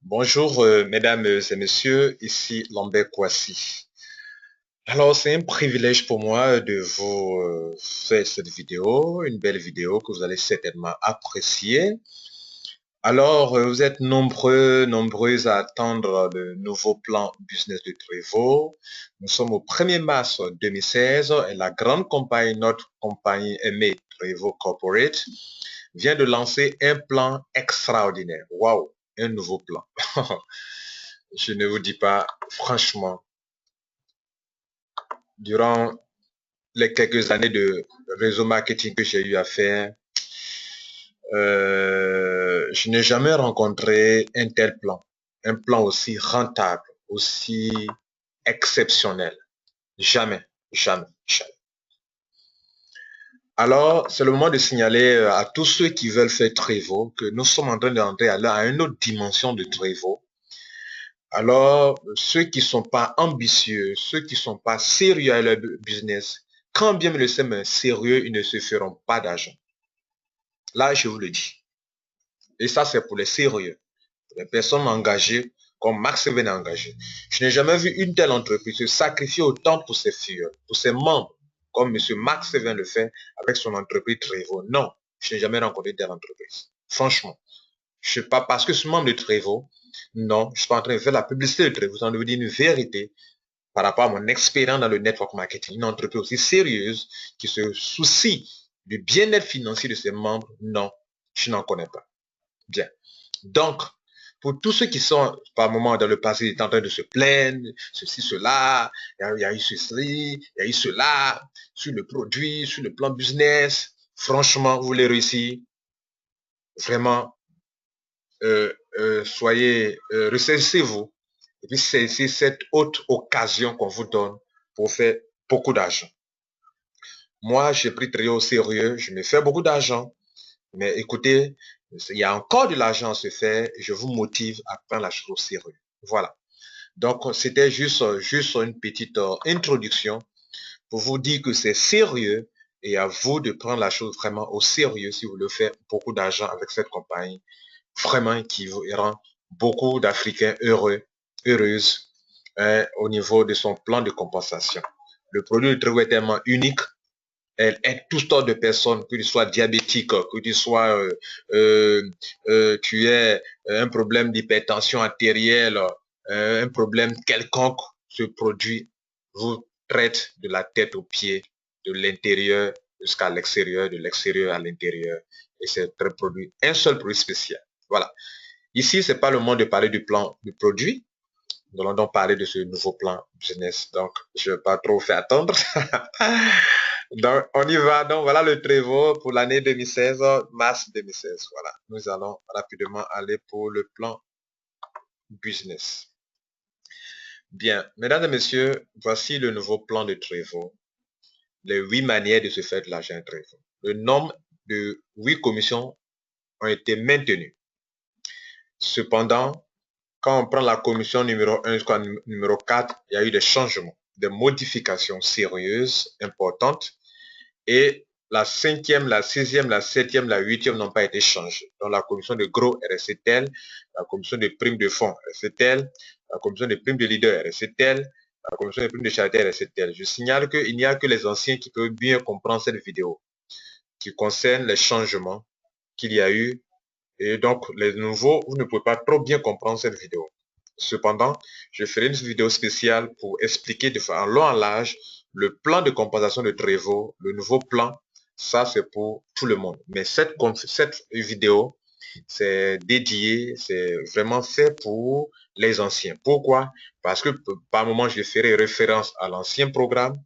Bonjour, mesdames et messieurs, ici Lambert Kouassi. Alors, c'est un privilège pour moi de vous faire cette vidéo, une belle vidéo que vous allez certainement apprécier. Alors, vous êtes nombreuses à attendre le nouveau plan business de Trevo. Nous sommes au 1er mars 2016 et la grande compagnie, notre compagnie aimée, Trevo Corporate, vient de lancer un plan extraordinaire. Waouh, un nouveau plan. Je ne vous dis pas, franchement, durant les quelques années de réseau marketing que j'ai eu à faire, je n'ai jamais rencontré un tel plan. Un plan aussi rentable, aussi exceptionnel. Jamais, jamais, jamais. Alors, c'est le moment de signaler à tous ceux qui veulent faire Trevo que nous sommes en train d'entrer à une autre dimension de Trevo. Alors, ceux qui ne sont pas ambitieux, ceux qui ne sont pas sérieux à leur business, quand bien le sème sérieux, ils ne se feront pas d'argent. Là, je vous le dis. Et ça, c'est pour les sérieux, pour les personnes engagées, comme Max Seven est engagé. Je n'ai jamais vu une telle entreprise se sacrifier autant pour ses filles, pour ses membres, comme M. Max Seven le fait avec son entreprise Trevo. Non, je n'ai jamais rencontré telle entreprise. Franchement. Je ne sais pas parce que ce membre de Trevo, non, je suis pas en train de faire la publicité de Trevo, ça veut dire une vérité par rapport à mon expérience dans le network marketing. Une entreprise aussi sérieuse qui se soucie du bien-être financier de ses membres, non, je n'en connais pas. Bien. Donc, pour tous ceux qui sont, par moment, dans le passé, en train de se plaindre, ceci, cela, il y a eu ceci, il y a eu cela, sur le produit, sur le plan business, franchement, vous voulez réussir, vraiment, soyez, ressaisissez-vous. Et puis, c'est cette haute occasion qu'on vous donne pour faire beaucoup d'argent. Moi, j'ai pris très au sérieux, je me fais beaucoup d'argent. Mais écoutez, il y a encore de l'argent à se faire. Je vous motive à prendre la chose au sérieux. Voilà. Donc, c'était juste une petite introduction pour vous dire que c'est sérieux et à vous de prendre la chose vraiment au sérieux si vous voulez faire beaucoup d'argent avec cette compagnie. Vraiment qui rend beaucoup d'Africains heureuses au niveau de son plan de compensation. Le produit de Trevo est tellement unique. Elle aide tout sortes de personnes, que tu sois diabétique, que tu sois, tu aies un problème d'hypertension artérielle, un problème quelconque. Ce produit vous traite de la tête aux pieds, de l'intérieur jusqu'à l'extérieur, de l'extérieur à l'intérieur. Et c'est un produit, un seul produit spécial. Voilà. Ici, c'est pas le moment de parler du plan du produit. Nous allons donc parler de ce nouveau plan business. Donc, je ne vais pas trop faire attendre. Donc, on y va. Donc, voilà le Trevo pour l'année 2016, mars 2016. Voilà. Nous allons rapidement aller pour le plan business. Bien, mesdames et messieurs, voici le nouveau plan de Trevo. Les 8 manières de se faire de l'argent Trevo. Le nombre de 8 commissions ont été maintenues. Cependant, quand on prend la commission numéro 1 jusqu'à numéro 4, il y a eu des changements, des modifications sérieuses, importantes. Et la 5e, la 6e, la 7e, la 8e n'ont pas été changées. Donc la commission de gros est restée telle, la commission de primes de fonds est restée telle, la commission de primes de leader est restée telle, la commission de primes de charité est restée telle. Je signale qu'il n'y a que les anciens qui peuvent bien comprendre cette vidéo, qui concerne les changements qu'il y a eu. Et donc, les nouveaux, vous ne pouvez pas trop bien comprendre cette vidéo. Cependant, je ferai une vidéo spéciale pour expliquer de façon en long en large le plan de compensation de Trevo, le nouveau plan. Ça, c'est pour tout le monde. Mais cette vidéo, c'est dédié, c'est vraiment fait pour les anciens. Pourquoi? Parce que par moment, je ferai référence à l'ancien programme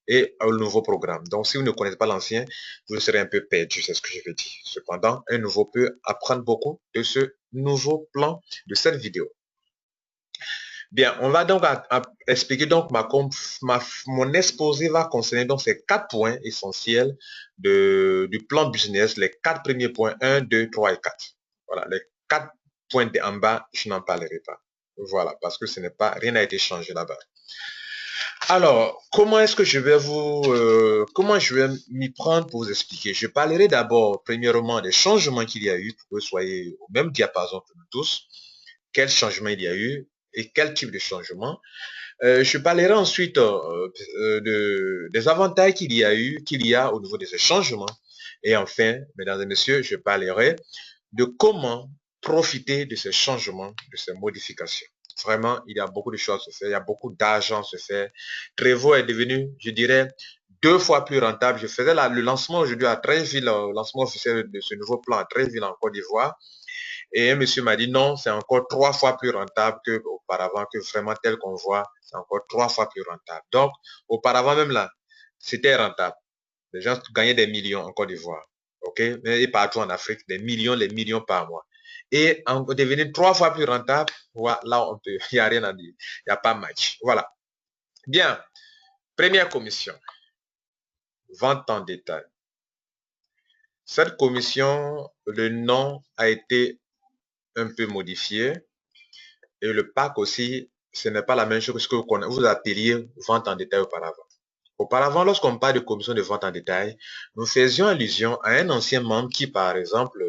et au nouveau programme. Donc, si vous ne connaissez pas l'ancien, vous serez un peu perdu, c'est ce que je veux dire. Cependant, un nouveau peut apprendre beaucoup de ce nouveau plan de cette vidéo. Bien, on va donc expliquer donc mon exposé va concerner donc ces 4 points essentiels du plan business, les 4 premiers points, 1, 2, 3 et 4. Voilà, les 4 points en bas, je n'en parlerai pas. Voilà, parce que ce n'est pas, rien n'a été changé là-bas. Alors, comment je vais m'y prendre pour vous expliquer? Je parlerai d'abord, premièrement, des changements qu'il y a eu pour que vous soyez au même diapason que nous tous. Quels changements il y a eu et quel type de changement. Je parlerai ensuite des avantages qu'il y a au niveau de ces changements. Et enfin, mesdames et messieurs, je parlerai de comment profiter de ces changements, de ces modifications. Vraiment, il y a beaucoup de choses à se faire, il y a beaucoup d'argent à se faire. Trevor est devenu, je dirais, 2 fois plus rentable. Je faisais le lancement aujourd'hui à Treichville, le lancement officiel de ce nouveau plan à Treichville en Côte d'Ivoire. Et un monsieur m'a dit non, c'est encore 3 fois plus rentable qu'auparavant, que vraiment tel qu'on voit, c'est encore 3 fois plus rentable. Donc, auparavant même là, c'était rentable. Les gens gagnaient des millions en Côte d'Ivoire. OK? Et partout en Afrique, des millions, les millions par mois. Et en devenir 3 fois plus rentable, voilà, là, il n'y a rien à dire. Il n'y a pas match. Voilà. Bien. Première commission. Vente en détail. Cette commission, le nom a été un peu modifié. Et le pack aussi, ce n'est pas la même chose que vous appeliez vente en détail auparavant. Auparavant, lorsqu'on parle de commission de vente en détail, nous faisions allusion à un ancien membre qui, par exemple,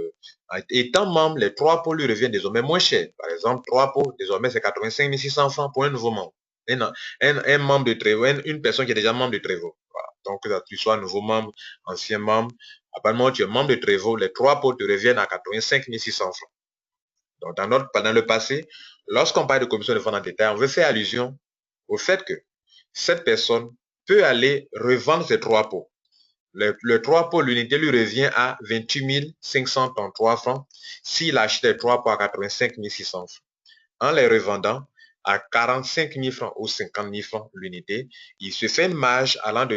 étant membre, les 3 pots lui reviennent désormais moins cher. Par exemple, 3 pots, désormais, c'est 85 600 francs pour un nouveau membre. Un membre de Trevo, une personne qui est déjà membre de Trevo. Voilà. Donc, que tu sois nouveau membre, ancien membre, à partir du moment où tu es membre de Trevo, les 3 pots te reviennent à 85 600 francs. Donc, dans le passé, lorsqu'on parle de commission de vente en détail, on veut faire allusion au fait que cette personne peut aller revendre ses 3 pots. Le 3 pots, l'unité lui revient à 28 533 francs s'il achète les 3 pots à 85 600 francs. En les revendant à 45 000 francs ou 50 000 francs l'unité, il se fait une marge allant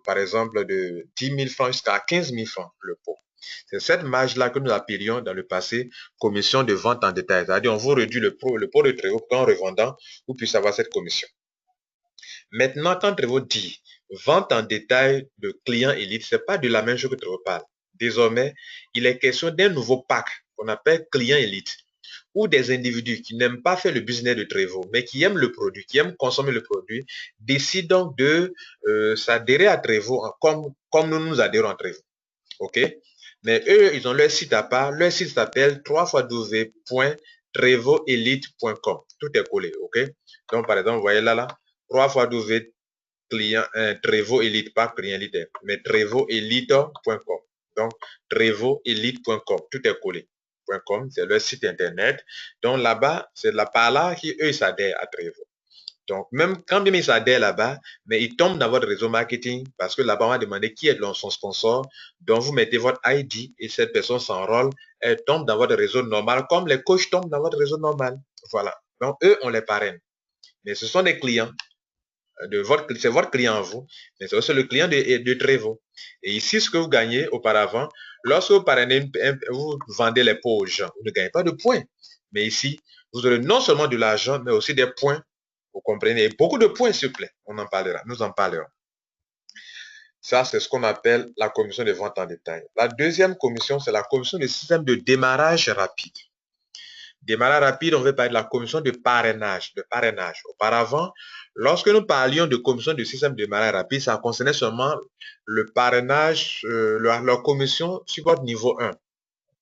par exemple, de 10 000 francs jusqu'à 15 000 francs le pot. C'est cette marge-là que nous appelions dans le passé commission de vente en détail. C'est-à-dire, on vous réduit le pot de très haut qu'en revendant, vous puissiez avoir cette commission. Maintenant, quand Trevo dit vente en détail de clients élites, ce n'est pas de la même chose que Trevo parle. Désormais, il est question d'un nouveau pack qu'on appelle client élite, ou des individus qui n'aiment pas faire le business de Trevo, mais qui aiment le produit, qui aiment consommer le produit, décident de s'adhérer à Trevo comme nous nous adhérons à Trevo. OK? Mais eux, ils ont leur site à part. Leur site s'appelle www.trevoelite.com. Tout est collé, OK? Donc, par exemple, vous voyez là, www Trevo Elite, pas client élite, mais trevoelite.com. Donc, trevoelite.com. Tout est collé. .com, c'est leur site internet. Donc, là-bas, c'est par là qu'eux s'adhèrent à Trevo. Donc, même quand bien ils s'adhèrent là-bas, mais ils tombent dans votre réseau marketing parce que là-bas, on va demander qui est son sponsor. Donc, vous mettez votre ID et cette personne s'enrôle. Elle tombe dans votre réseau normal comme les coachs tombent dans votre réseau normal. Voilà. Donc, eux, on les parraine. Mais ce sont des clients. C'est votre client à vous, mais c'est aussi le client de Trevo. Et ici, ce que vous gagnez auparavant, lorsque vous parrainez, vous vendez les pots aux gens, vous ne gagnez pas de points. Mais ici, vous aurez non seulement de l'argent, mais aussi des points. Vous comprenez? Et beaucoup de points, s'il vous plaît. On en parlera. Nous en parlerons. Ça, c'est ce qu'on appelle la commission de vente en détail. La deuxième commission, c'est la commission de système de démarrage rapide. Démarrage rapide, on veut parler de la commission de parrainage. Auparavant, lorsque nous parlions de commission de système de démarrage rapide, ça concernait seulement le parrainage, leur commission sur votre niveau 1.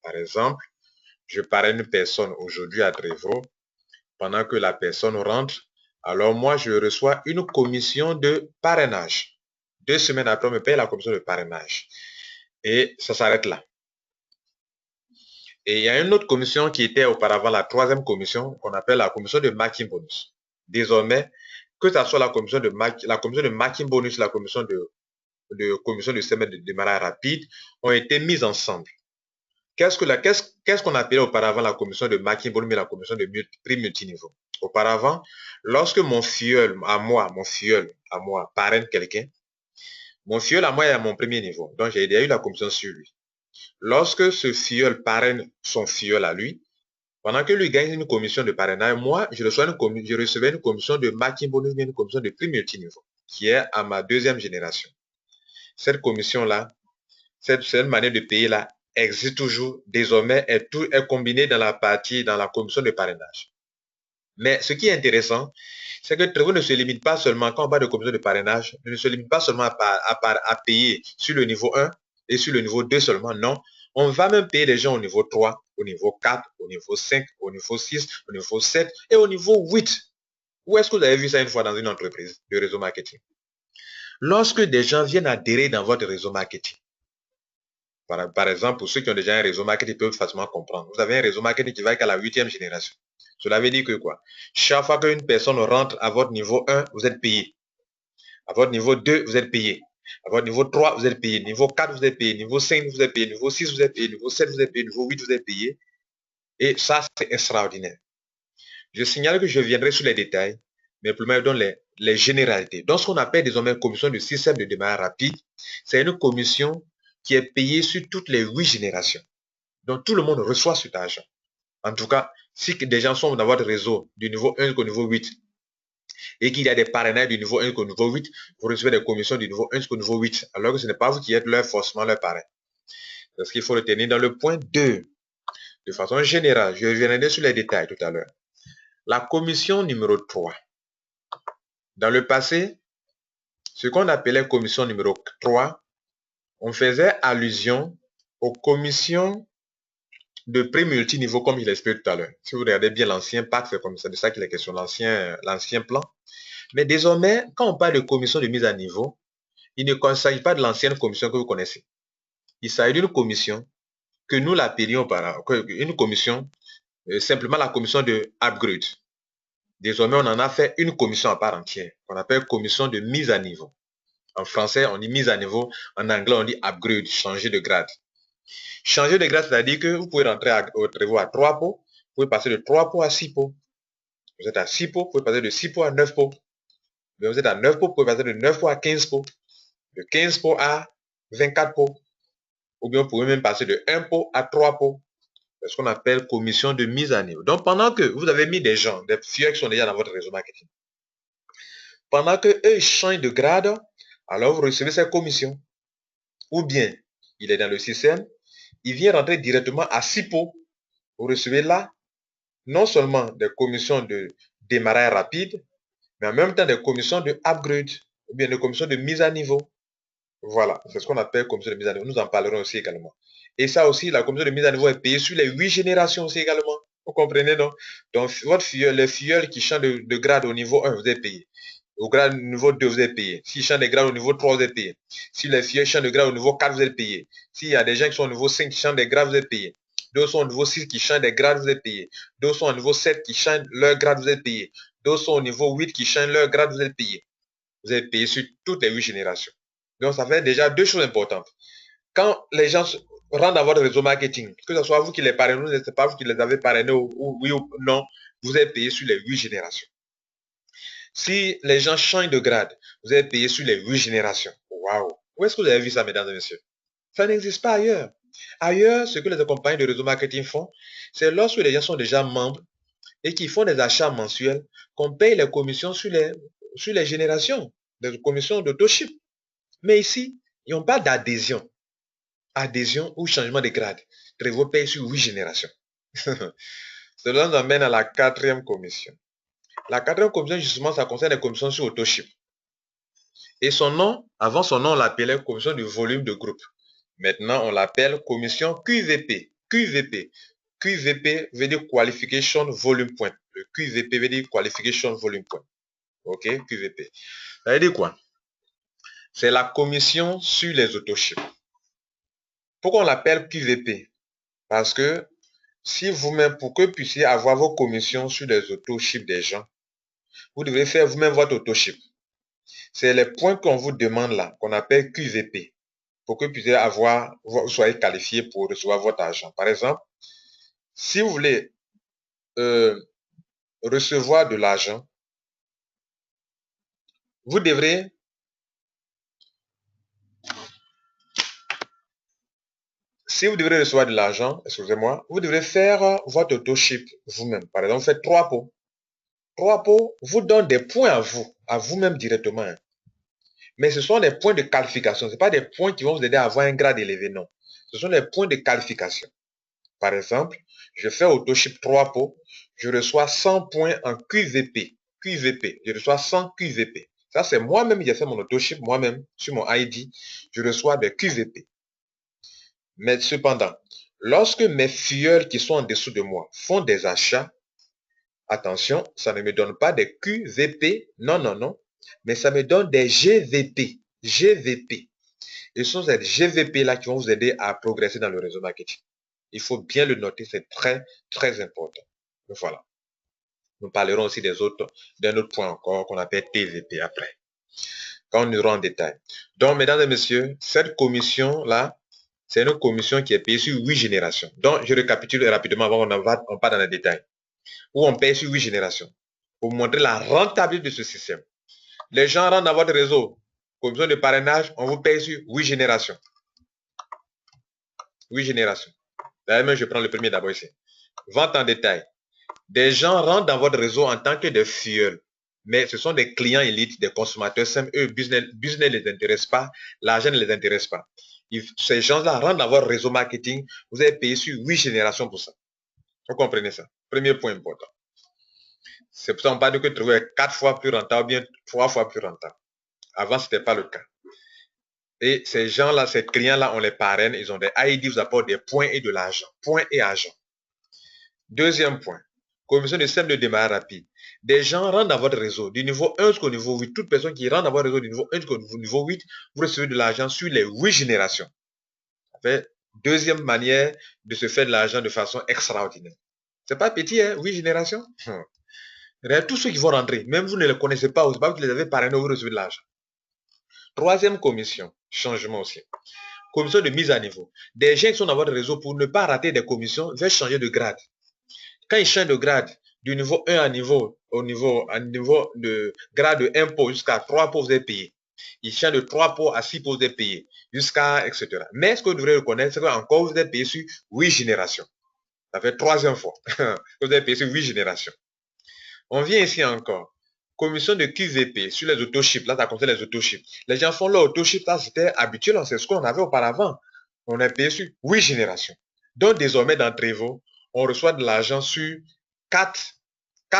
Par exemple, je parraine une personne aujourd'hui à Trevo. Pendant que la personne rentre, alors moi, je reçois une commission de parrainage. 2 semaines après, on me paye la commission de parrainage. Et ça s'arrête là. Et il y a une autre commission qui était auparavant la 3e commission, qu'on appelle la commission de marking bonus. Désormais, que ce soit la commission de marking bonus, la commission de semaine de démarrage rapide, ont été mises ensemble. Qu'est-ce qu'on appelait auparavant la commission de marking bonus et la commission de prix multiniveau? Auparavant, lorsque mon filleul à moi parraine quelqu'un, mon filleul à moi est à mon premier niveau. Donc, j'ai déjà eu la commission sur lui. Lorsque ce filleul parraine son filleul à lui, pendant que lui gagne une commission de parrainage, moi, je recevais une commission de marking bonus, une commission de prix multiniveau, qui est à ma 2e génération. Cette commission-là, cette manière de payer-là, existe toujours. Désormais, tout est combiné dans la commission de parrainage. Mais ce qui est intéressant, c'est que Trevor ne se limite pas seulement, quand on parle de commission de parrainage, ne se limite pas seulement à payer sur le niveau 1 et sur le niveau 2 seulement. Non, on va même payer les gens au niveau 3, au niveau 4, au niveau 5, au niveau 6, au niveau 7 et au niveau 8. Où est-ce que vous avez vu ça une fois dans une entreprise de réseau marketing? Lorsque des gens viennent adhérer dans votre réseau marketing, par exemple, pour ceux qui ont déjà un réseau marketing, ils peuvent facilement comprendre. Vous avez un réseau marketing qui va être à la 8e génération. Cela veut dire que quoi? Chaque fois qu'une personne rentre à votre niveau 1, vous êtes payé. À votre niveau 2, vous êtes payé. À votre niveau 3, vous êtes payé. Niveau 4, vous êtes payé. Niveau 5, vous êtes payé. Niveau 6, vous êtes payé. Niveau 7, vous êtes payé. Niveau 8, vous êtes payé. Et ça, c'est extraordinaire. Je signale que je viendrai sur les détails, mais pour moi, je donne les généralités. Donc, ce qu'on appelle désormais commission de système de démarrage rapide, c'est une commission qui est payée sur toutes les 8 générations. Donc, tout le monde reçoit cet argent. En tout cas, si des gens sont dans votre réseau du niveau 1 jusqu'au niveau 8 et qu'il y a des parrainages du niveau 1 jusqu'au niveau 8, vous recevez des commissions du niveau 1 jusqu'au niveau 8, alors que ce n'est pas vous qui êtes forcément leur parrain. C'est ce qu'il faut retenir dans le point 2. De façon générale, je reviendrai sur les détails tout à l'heure. La commission numéro 3. Dans le passé, ce qu'on appelait commission numéro 3, on faisait allusion aux commissions de prix multiniveau, comme je l'expliquais tout à l'heure. Si vous regardez bien l'ancien pacte, c'est comme ça, de ça qu'il est question, l'ancien plan. Mais désormais, quand on parle de commission de mise à niveau, il ne s'agit pas de l'ancienne commission que vous connaissez. Il s'agit d'une commission que nous l'appelions une commission, simplement la commission de upgrade. Désormais, on en a fait une commission à part entière, qu'on appelle commission de mise à niveau. En français, on dit mise à niveau. En anglais, on dit upgrade, changer de grade. Changer de grade, c'est-à-dire que vous pouvez rentrer au Trevor à 3 pots, vous pouvez passer de 3 pots à 6 pots. Vous êtes à 6 pots, vous pouvez passer de 6 pots à 9 pots. Vous êtes à 9 pots, vous pouvez passer de 9 pots à 15 pots. De 15 pots à 24 pots. Ou bien vous pouvez même passer de 1 pot à 3 pots. C'est ce qu'on appelle commission de mise à niveau. Donc, pendant que vous avez mis des gens, des filles qui sont déjà dans votre réseau marketing, pendant qu'eux changent de grade, alors vous recevez cette commission. Ou bien, il est dans le système, il vient rentrer directement à 6 pots. Vous recevez là, non seulement des commissions de démarrage rapide, mais en même temps des commissions de upgrade, ou bien des commissions de mise à niveau. Voilà, c'est ce qu'on appelle commission de mise à niveau. Nous en parlerons aussi également. Et ça aussi, la commission de mise à niveau est payée sur les 8 générations aussi également. Vous comprenez, non? Donc, les filleuls qui changent de grade au niveau 1, vous êtes payé. Au grade niveau 2, vous êtes payé. S'ils changent de grade au niveau 3, vous êtes payé. Si les filleuls changent de grade au niveau 4, vous êtes payé. S'il y a des gens qui sont au niveau 5 qui changent de grade, vous êtes payé. D'autres sont au niveau 6 qui changent de grade, vous êtes payé. D'autres sont au niveau 7 qui changent leur grade, vous êtes payé. D'autres sont au niveau 8 qui changent leur grade, vous êtes payé. Vous êtes payé sur toutes les 8 générations. Donc, ça fait déjà 2 choses importantes. Quand les gens rentrent dans votre réseau marketing, que ce soit vous qui les parrainez, ou ce n'est pas vous qui les avez parrainés, oui ou non, vous êtes payé sur les 8 générations. Si les gens changent de grade, vous êtes payé sur les 8 générations. Waouh! Où est-ce que vous avez vu ça, mesdames et messieurs? Ça n'existe pas ailleurs. Ailleurs, ce que les compagnies de réseau marketing font, c'est lorsque les gens sont déjà membres et qu'ils font des achats mensuels, qu'on paye les commissions sur les générations, des commissions d'autoship. Mais ici, ils n'ont pas d'adhésion. Adhésion ou changement de grade. Trevor paye sur 8 générations. Cela nous amène à la 4e commission. La 4e commission, justement, ça concerne les commissions sur autoship. Et son nom, avant son nom, on l'appelait commission de volume de groupe. Maintenant, on l'appelle commission QVP. QVP. QVP veut dire Qualification Volume Point. Le QVP veut dire Qualification Volume Point. Ok, QVP. Ça veut dire quoi? C'est la commission sur les autoships. Pourquoi on l'appelle QVP? Parce que si vous-même, pour que vous puissiez avoir vos commissions sur les autoships des gens, vous devez faire vous-même votre autoship. C'est les points qu'on vous demande là, qu'on appelle QVP, pour que vous puissiez soyez qualifié pour recevoir votre argent. Par exemple, si vous voulez recevoir de l'argent, vous devrez recevoir de l'argent, excusez-moi, vous devrez faire votre autoship vous-même. Par exemple, faites 3 pots. 3 pots vous donnent des points à vous-même directement. Mais ce sont des points de qualification. Ce ne sont pas des points qui vont vous aider à avoir un grade élevé, non. Ce sont des points de qualification. Par exemple, je fais autoship 3 pots, je reçois 100 points en QVP. QVP, je reçois 100 QVP. Ça, c'est moi-même, j'ai fait mon autoship, moi-même, sur mon ID, je reçois des QVP. Mais cependant, lorsque mes filleuls qui sont en dessous de moi font des achats, attention, ça ne me donne pas des QVP, non, non, non, mais ça me donne des GVP. GVP. Et ce sont ces GVP-là qui vont vous aider à progresser dans le réseau marketing. Il faut bien le noter, c'est très, très important. Donc voilà. Nous parlerons aussi d'un autre point encore qu'on appelle TVP après, quand on ira en détail. Donc, mesdames et messieurs, cette commission-là, c'est une commission qui est payée sur 8 générations. Donc, je récapitule rapidement avant qu'on part dans les détails. Où on paye sur 8 générations. Pour vous montrer la rentabilité de ce système. Les gens rentrent dans votre réseau. Commission de parrainage, on vous paye sur 8 générations. 8 générations. D'ailleurs, je prends le premier d'abord ici. Vente en détail. Des gens rentrent dans votre réseau en tant que des filleuls. Mais ce sont des clients élites, des consommateurs simples. Eux, business ne les intéresse pas. L'argent ne les intéresse pas. Ces gens-là rentrent dans votre réseau marketing. Vous avez payé sur 8 générations pour ça. Vous comprenez ça? Premier point important. C'est pour ça qu'on parle que trouver est 4 fois plus rentable ou bien 3 fois plus rentable. Avant, ce n'était pas le cas. Et ces gens-là, ces clients-là, on les parraine. Ils ont des ID, vous apportent des points et de l'argent. Points et argent. Deuxième point. Commission de système de démarrage rapide. Des gens rentrent dans votre réseau du niveau 1 jusqu'au niveau 8. Toute personne qui rentre dans votre réseau du niveau 1 jusqu'au niveau 8, vous recevez de l'argent sur les 8 générations. Deuxième manière de se faire de l'argent de façon extraordinaire. C'est pas petit, hein, 8 générations. Tous ceux qui vont rentrer, même vous ne les connaissez pas, c'est pas que vous les avez parrainés, vous recevez de l'argent. Troisième commission, changement aussi. Commission de mise à niveau. Des gens qui sont dans votre réseau pour ne pas rater des commissions, veulent changer de grade. Quand ils changent de grade, du niveau 1 au niveau de grade de 1 pot jusqu'à 3 pots, vous êtes payé. Ils changent de 3 pots à 6 pots, vous êtes payé. Jusqu'à, etc. Mais ce que vous devrez reconnaître, c'est qu'encore vous êtes payé sur 8 générations. Ça fait troisième fois que vous êtes payé sur 8 générations. On vient ici encore. Commission de QVP sur les autoships. Là, ça concerne les autoships. Les gens font leur autoship. Là, c'était habituel. C'est ce qu'on avait auparavant. On est payé sur 8 générations. Donc, désormais, dans Trevo, on reçoit de l'argent sur 4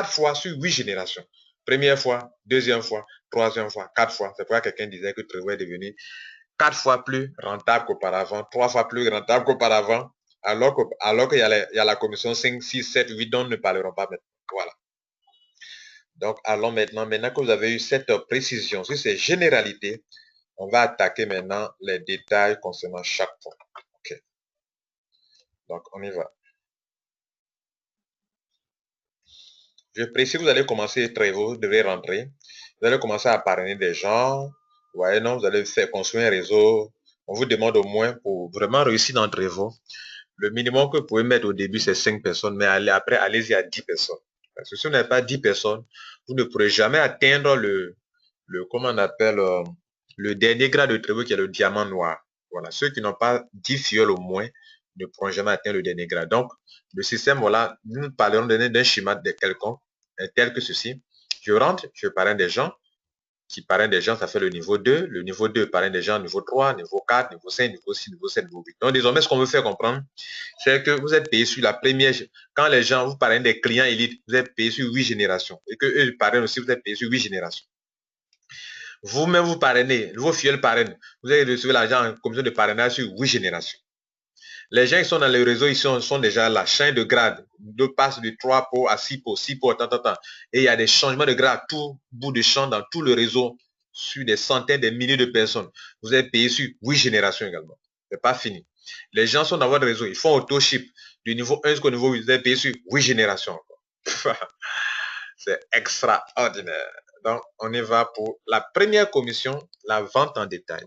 fois sur 8 générations. Première fois, deuxième fois, troisième fois, 4 fois. C'est pourquoi quelqu'un disait que Trevo est devenu 4 fois plus rentable qu'auparavant, 3 fois plus rentable qu'auparavant, alors qu'il y a la commission 5, 6, 7, 8 dont nous ne parlerons pas maintenant. Voilà. Donc, allons maintenant que vous avez eu cette précision sur ces généralités, on va attaquer maintenant les détails concernant chaque point. OK. Donc, on y va. Je précise, vous allez commencer Trevo, vous devez rentrer. Vous allez commencer à parrainer des gens. Vous voyez, non, vous allez faire construire un réseau. On vous demande au moins, pour vraiment réussir dans Trevo, le minimum que vous pouvez mettre au début, c'est 5 personnes, mais après, allez-y à 10 personnes. Parce que si vous n'avez pas 10 personnes, vous ne pourrez jamais atteindre comment on appelle, le dernier grade de Trevo qui est le diamant noir. Voilà, ceux qui n'ont pas 10 fioles au moins ne pourront jamais atteindre le dernier grade. Donc, le système, voilà, nous parlerons d'un schéma de quelconque, tel que ceci. Je rentre, je parraine des gens, qui parraine des gens, ça fait le niveau 2. Le niveau 2 parraine des gens, niveau 3, niveau 4, niveau 5, niveau 6, niveau 7, niveau 8. Donc, désormais, ce qu'on veut faire comprendre, c'est que vous êtes payé sur la première. Quand les gens vous parrainent des clients élites, vous êtes payé sur 8 générations. Et que eux parrainent aussi, vous êtes payé sur 8 générations. Vous-même, vous parrainez, vos fioles parrainent. Vous allez recevoir l'argent en commission de parrainage sur 8 générations. Les gens qui sont dans le réseau, ils sont déjà là, chaîne de grade, de passe de 3 pots à 6 pots, 6 pots, Et il y a des changements de grade, tout bout de champ dans tout le réseau, sur des centaines, des milliers de personnes. Vous êtes payé sur 8 générations également. C'est pas fini. Les gens sont dans votre réseau, ils font auto-ship du niveau 1 jusqu'au niveau 8, vous êtes payé sur 8 générations encore. C'est extraordinaire. Donc, on y va pour la première commission, la vente en détail.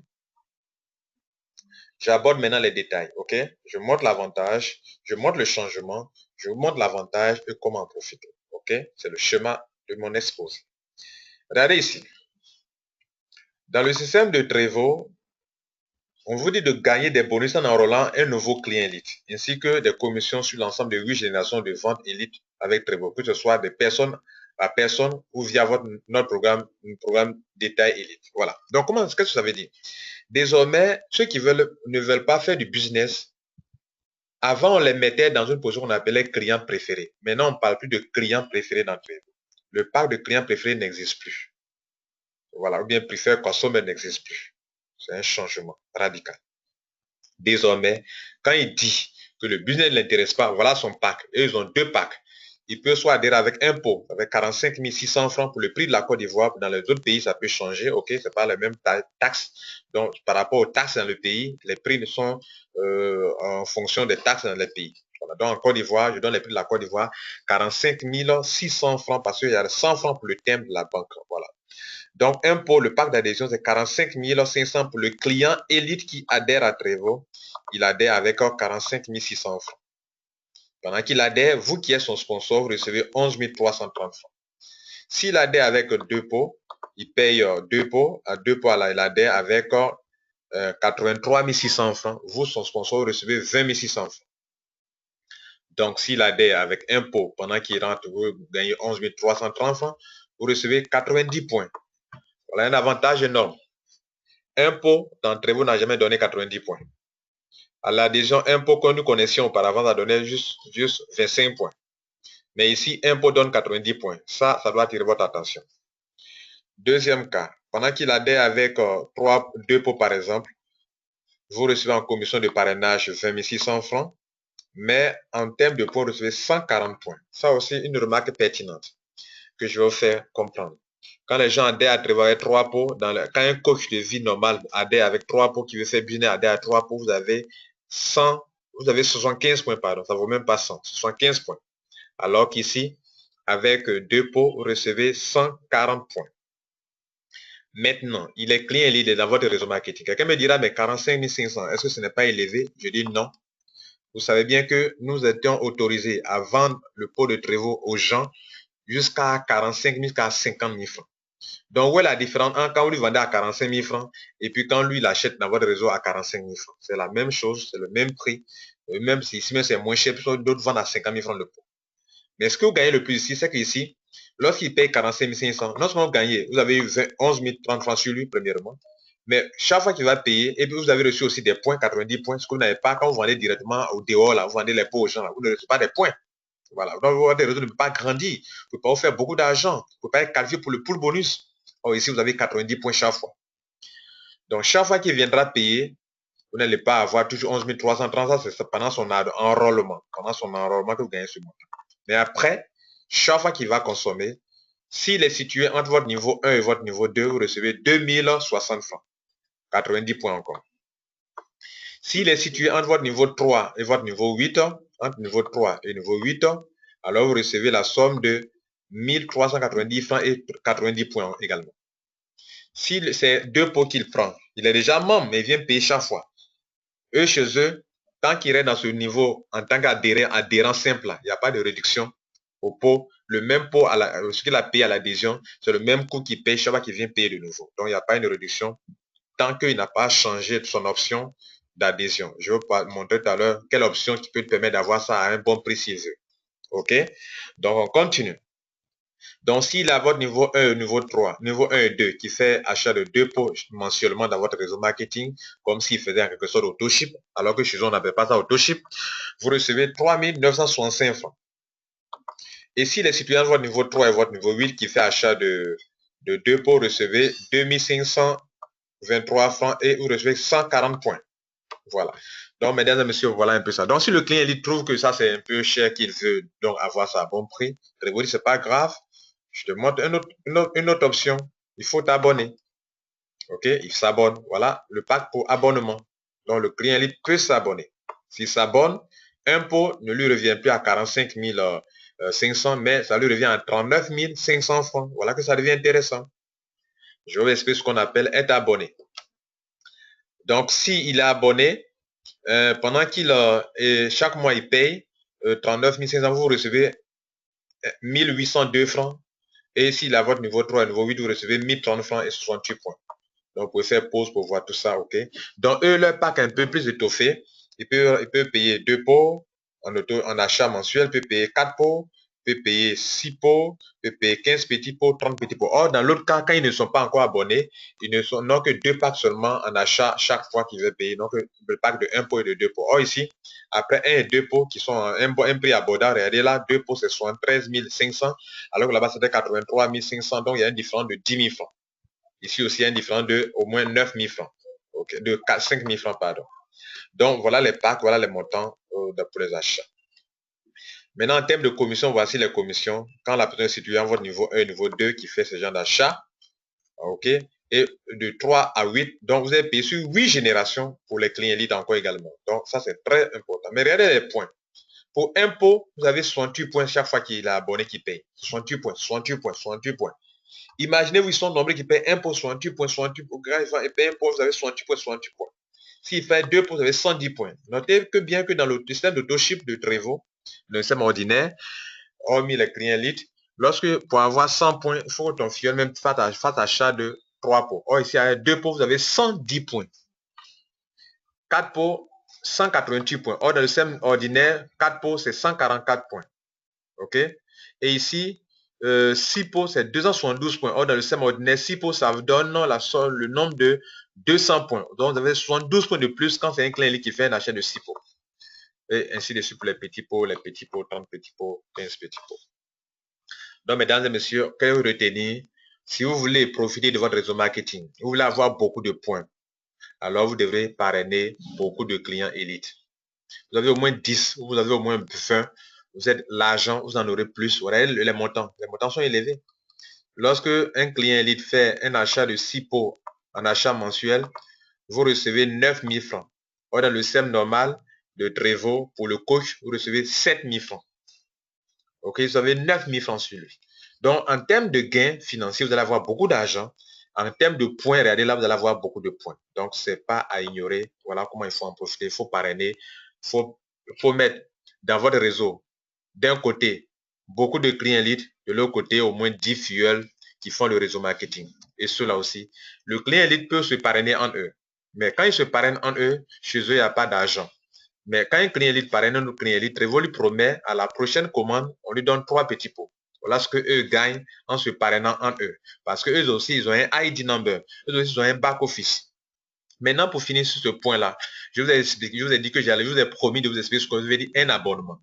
J'aborde maintenant les détails, ok? Je montre l'avantage, je montre le changement, je vous montre l'avantage et comment en profiter, ok? C'est le schéma de mon exposé. Regardez ici. Dans le système de Trevo, on vous dit de gagner des bonus en enrôlant un nouveau client élite, ainsi que des commissions sur l'ensemble de 8 générations de vente élite avec Trevo, que ce soit des personnes à personne ou via notre programme détail élite. Voilà. Donc, qu'est-ce que ça veut dire? Désormais, ceux qui ne veulent pas faire du business Avant, on les mettait dans une position qu'on appelait client préféré. Maintenant, on ne parle plus de client préféré dans Trello. Le pack de clients préférés n'existe plus. Voilà, ou bien préféré consommer n'existe plus. C'est un changement radical. Désormais, quand il dit que le business ne l'intéresse pas, voilà son pack. Et ils ont deux packs. Il peut soit adhérer avec impôt, avec 45 600 francs pour le prix de la Côte d'Ivoire. Dans les autres pays, ça peut changer. OK, c'est pas la même taxe. Donc, par rapport aux taxes dans le pays, les prix sont en fonction des taxes dans les pays. Voilà. Donc, en Côte d'Ivoire, je donne les prix de la Côte d'Ivoire, 45 600 francs parce qu'il y a 100 francs pour le thème de la banque. Voilà. Donc, impôt, le pack d'adhésion, c'est 45 500 pour le client élite qui adhère à Trevo. Il adhère avec 45 600 francs. Pendant qu'il adhère, vous qui êtes son sponsor, vous recevez 11 330 francs. S'il adhère avec deux pots, il paye deux pots. À deux pots, il adhère avec 83 600 francs. Vous, son sponsor, vous recevez 20 600 francs. Donc, s'il adhère avec un pot, pendant qu'il rentre, vous gagnez 11 330 francs, vous recevez 90 points. Voilà un avantage énorme. Un pot d'entre vous n'a jamais donné 90 points. À l'adhésion, un pot que nous connaissions auparavant a donné juste 25 points. Mais ici, un pot donne 90 points. Ça doit attirer votre attention. Deuxième cas, pendant qu'il adhère avec deux pots par exemple, vous recevez en commission de parrainage 20 600 francs, mais en termes de points, vous recevez 140 points. Ça aussi, une remarque pertinente que je vais vous faire comprendre. Quand les gens adhèrent à travailler trois pots, quand un coach de vie normal adhère avec trois pots, qui veut faire business adhère à trois pots, vous avez 75 points, pardon, ça ne vaut même pas 100, 75 points. Alors qu'ici, avec deux pots, vous recevez 140 points. Maintenant, il est client il est dans votre réseau marketing. Quelqu'un me dira, mais 45 500, est-ce que ce n'est pas élevé? Je dis non. Vous savez bien que nous étions autorisés à vendre le pot de Trevo aux gens jusqu'à 45 000, jusqu'à 50 000 francs. Donc, où est la différence quand vous lui vendez à 45 000 francs et puis quand lui l'achète dans votre réseau à 45 000 francs? C'est la même chose, c'est le même prix. Même si ici, c'est moins cher, d'autres vendent à 50 000 francs le pot. Mais ce que vous gagnez le plus ici, c'est qu'ici, lorsqu'il paye 45 500, non seulement vous gagnez, vous avez eu 11 030 francs sur lui, premièrement, mais chaque fois qu'il va payer, et puis vous avez reçu aussi des points, 90 points, ce que vous n'avez pas quand vous vendez directement au dehors, là, vous vendez les pots aux gens, là, vous ne recevez pas des points. Voilà. Donc, votre réseau ne peut pas grandir, vous ne pouvez pas vous faire beaucoup d'argent, vous ne pouvez pas être qualifié pour le pool bonus. Or, ici, vous avez 90 points chaque fois. Donc, chaque fois qu'il viendra payer, vous n'allez pas avoir toujours 11 330, c'est pendant son enrôlement. Pendant son enrôlement que vous gagnez ce montant. Mais après, chaque fois qu'il va consommer, s'il est situé entre votre niveau 1 et votre niveau 2, vous recevez 2060 francs. 90 points encore. S'il est situé entre votre niveau 3 et votre niveau 8, entre niveau 3 et niveau 8, alors vous recevez la somme de 1390 francs et 90 points également. Si c'est deux pots qu'il prend, il est déjà membre, mais il vient payer chaque fois. Eux, chez eux, tant qu'il est dans ce niveau, en tant qu'adhérent simple, il n'y a pas de réduction au pot. Le même pot, ce qu'il a payé à l'adhésion, c'est le même coût qu'il paye chaque fois qu'il vient payer de nouveau. Donc, il n'y a pas une réduction tant qu'il n'a pas changé son option d'adhésion. Je vais vous montrer tout à l'heure quelle option qui peut te permettre d'avoir ça à un bon prix chez eux. OK? Donc, on continue. Donc, s'il a votre niveau 1 et niveau 3, niveau 1 et 2, qui fait achat de deux pots mensuellement dans votre réseau marketing, comme s'il faisait en quelque sorte auto-ship, alors que chez eux, on n'appelle pas ça auto-ship, vous recevez 3 965 francs. Et s'il est situé entre votre niveau 3 et votre niveau 8, qui fait achat de deux pots, vous recevez 2 523 francs et vous recevez 140 points. Voilà. Donc, mesdames et messieurs, voilà un peu ça. Donc, si le client il trouve que ça, c'est un peu cher, qu'il veut donc avoir ça à bon prix, vous dites, c'est pas grave. Je te montre une autre option. Il faut t'abonner. OK? Il s'abonne. Voilà le pack pour abonnement. Donc, le client il peut s'abonner. S'il s'abonne, un pot ne lui revient plus à 45 500, mais ça lui revient à 39 500 francs. Voilà que ça devient intéressant. Je vais vous expliquer ce qu'on appelle être abonné. Donc, s'il est abonné, pendant chaque mois, il paye 39 500, vous recevez 1802 francs. Et s'il a votre niveau 3 et niveau 8, vous recevez 1030 francs et 68 points. Donc, vous pouvez faire pause pour voir tout ça, OK? Donc, eux, leur pack un peu plus étoffé. Il peut payer deux pots en achat mensuel, il peut payer 4 pots, peut payer 6 pots, peut payer 15 petits pots, 30 petits pots. Or, dans l'autre cas, quand ils ne sont pas encore abonnés, ils n'ont que 2 packs seulement en achat chaque fois qu'ils veulent payer. Donc, le pack de 1 pot et de 2 pots. Or, ici, après 1 et 2 pots qui sont un prix abordable, regardez là, 2 pots c'est 73 500, alors que là-bas c'était 83 500. Donc, il y a un différent de 10 000 francs. Ici aussi, il y a un différent de au moins 9 000 francs. Okay, de 5 000 francs, pardon. Donc, voilà les packs, voilà les montants pour les achats. Maintenant, en termes de commission, voici les commissions. Quand la personne est située en votre niveau 1, niveau 2, qui fait ce genre d'achat, ok, et de 3 à 8, donc vous avez payé sur 8 générations pour les clients élites encore également. Donc, ça, c'est très important. Mais regardez les points. Pour impôt, vous avez 68 points chaque fois qu'il est abonné qui paye. 68 points, 68 points, 68 points. Imaginez-vous, ils sont nombreux qui payent impôt, 68 points, 68 points. Quand ils payent impôt, vous avez 68 points, 68 points. S'il fait 2 points, vous avez 110 points. Notez que bien que dans le système d'autoship de Trevo, le système ordinaire, hormis les clients élites, lorsque pour avoir 100 points, il faut que ton filleul même fasse achat de 3 pots. Or, ici, avec 2 pots, vous avez 110 points. 4 pots, 188 points. Or, dans le système ordinaire, 4 pots, c'est 144 points. OK? Et ici, 6 pots, c'est 272 points. Or, dans le système ordinaire, 6 pots, ça vous donne le nombre de 200 points. Donc, vous avez 72 points de plus quand c'est un client qui fait un achat de 6 pots. Et ainsi de suite pour les petits pots, 30 petits pots, 15 petits pots. Donc, mesdames et messieurs, qu'est-ce que vous retenez? Si vous voulez profiter de votre réseau marketing, vous voulez avoir beaucoup de points, alors vous devrez parrainer beaucoup de clients élites. Vous avez au moins 10, vous avez au moins 20, vous êtes l'argent, vous en aurez plus. Voilà les montants. Les montants sont élevés. Lorsque un client élite fait un achat de 6 pots en achat mensuel, vous recevez 9 000 francs. Or, dans le système normal de Trevo, pour le coach, vous recevez 7 000 francs. Ok, vous avez 9 000 francs sur lui. Donc, en termes de gains financiers, vous allez avoir beaucoup d'argent. En termes de points, regardez là, vous allez avoir beaucoup de points. Donc, ce n'est pas à ignorer. Voilà comment il faut en profiter. Il faut parrainer. Il faut mettre dans votre réseau, d'un côté, beaucoup de clients leads, de l'autre côté, au moins 10 fuels qui font le réseau marketing. Et cela aussi. Le client lead peut se parrainer en eux. Mais quand il se parraine en eux, chez eux, il n'y a pas d'argent. Mais quand un client lead parraine un client lead, Trevo lui promet à la prochaine commande, on lui donne 3 petits pots. Voilà ce qu'eux gagnent en se parrainant en eux. Parce qu'eux aussi, ils ont un ID number. Eux aussi, ils ont un back office. Maintenant, pour finir sur ce point-là, je vous ai expliqué, je vous ai dit que je vous ai promis de vous expliquer ce que veut dire un abonnement.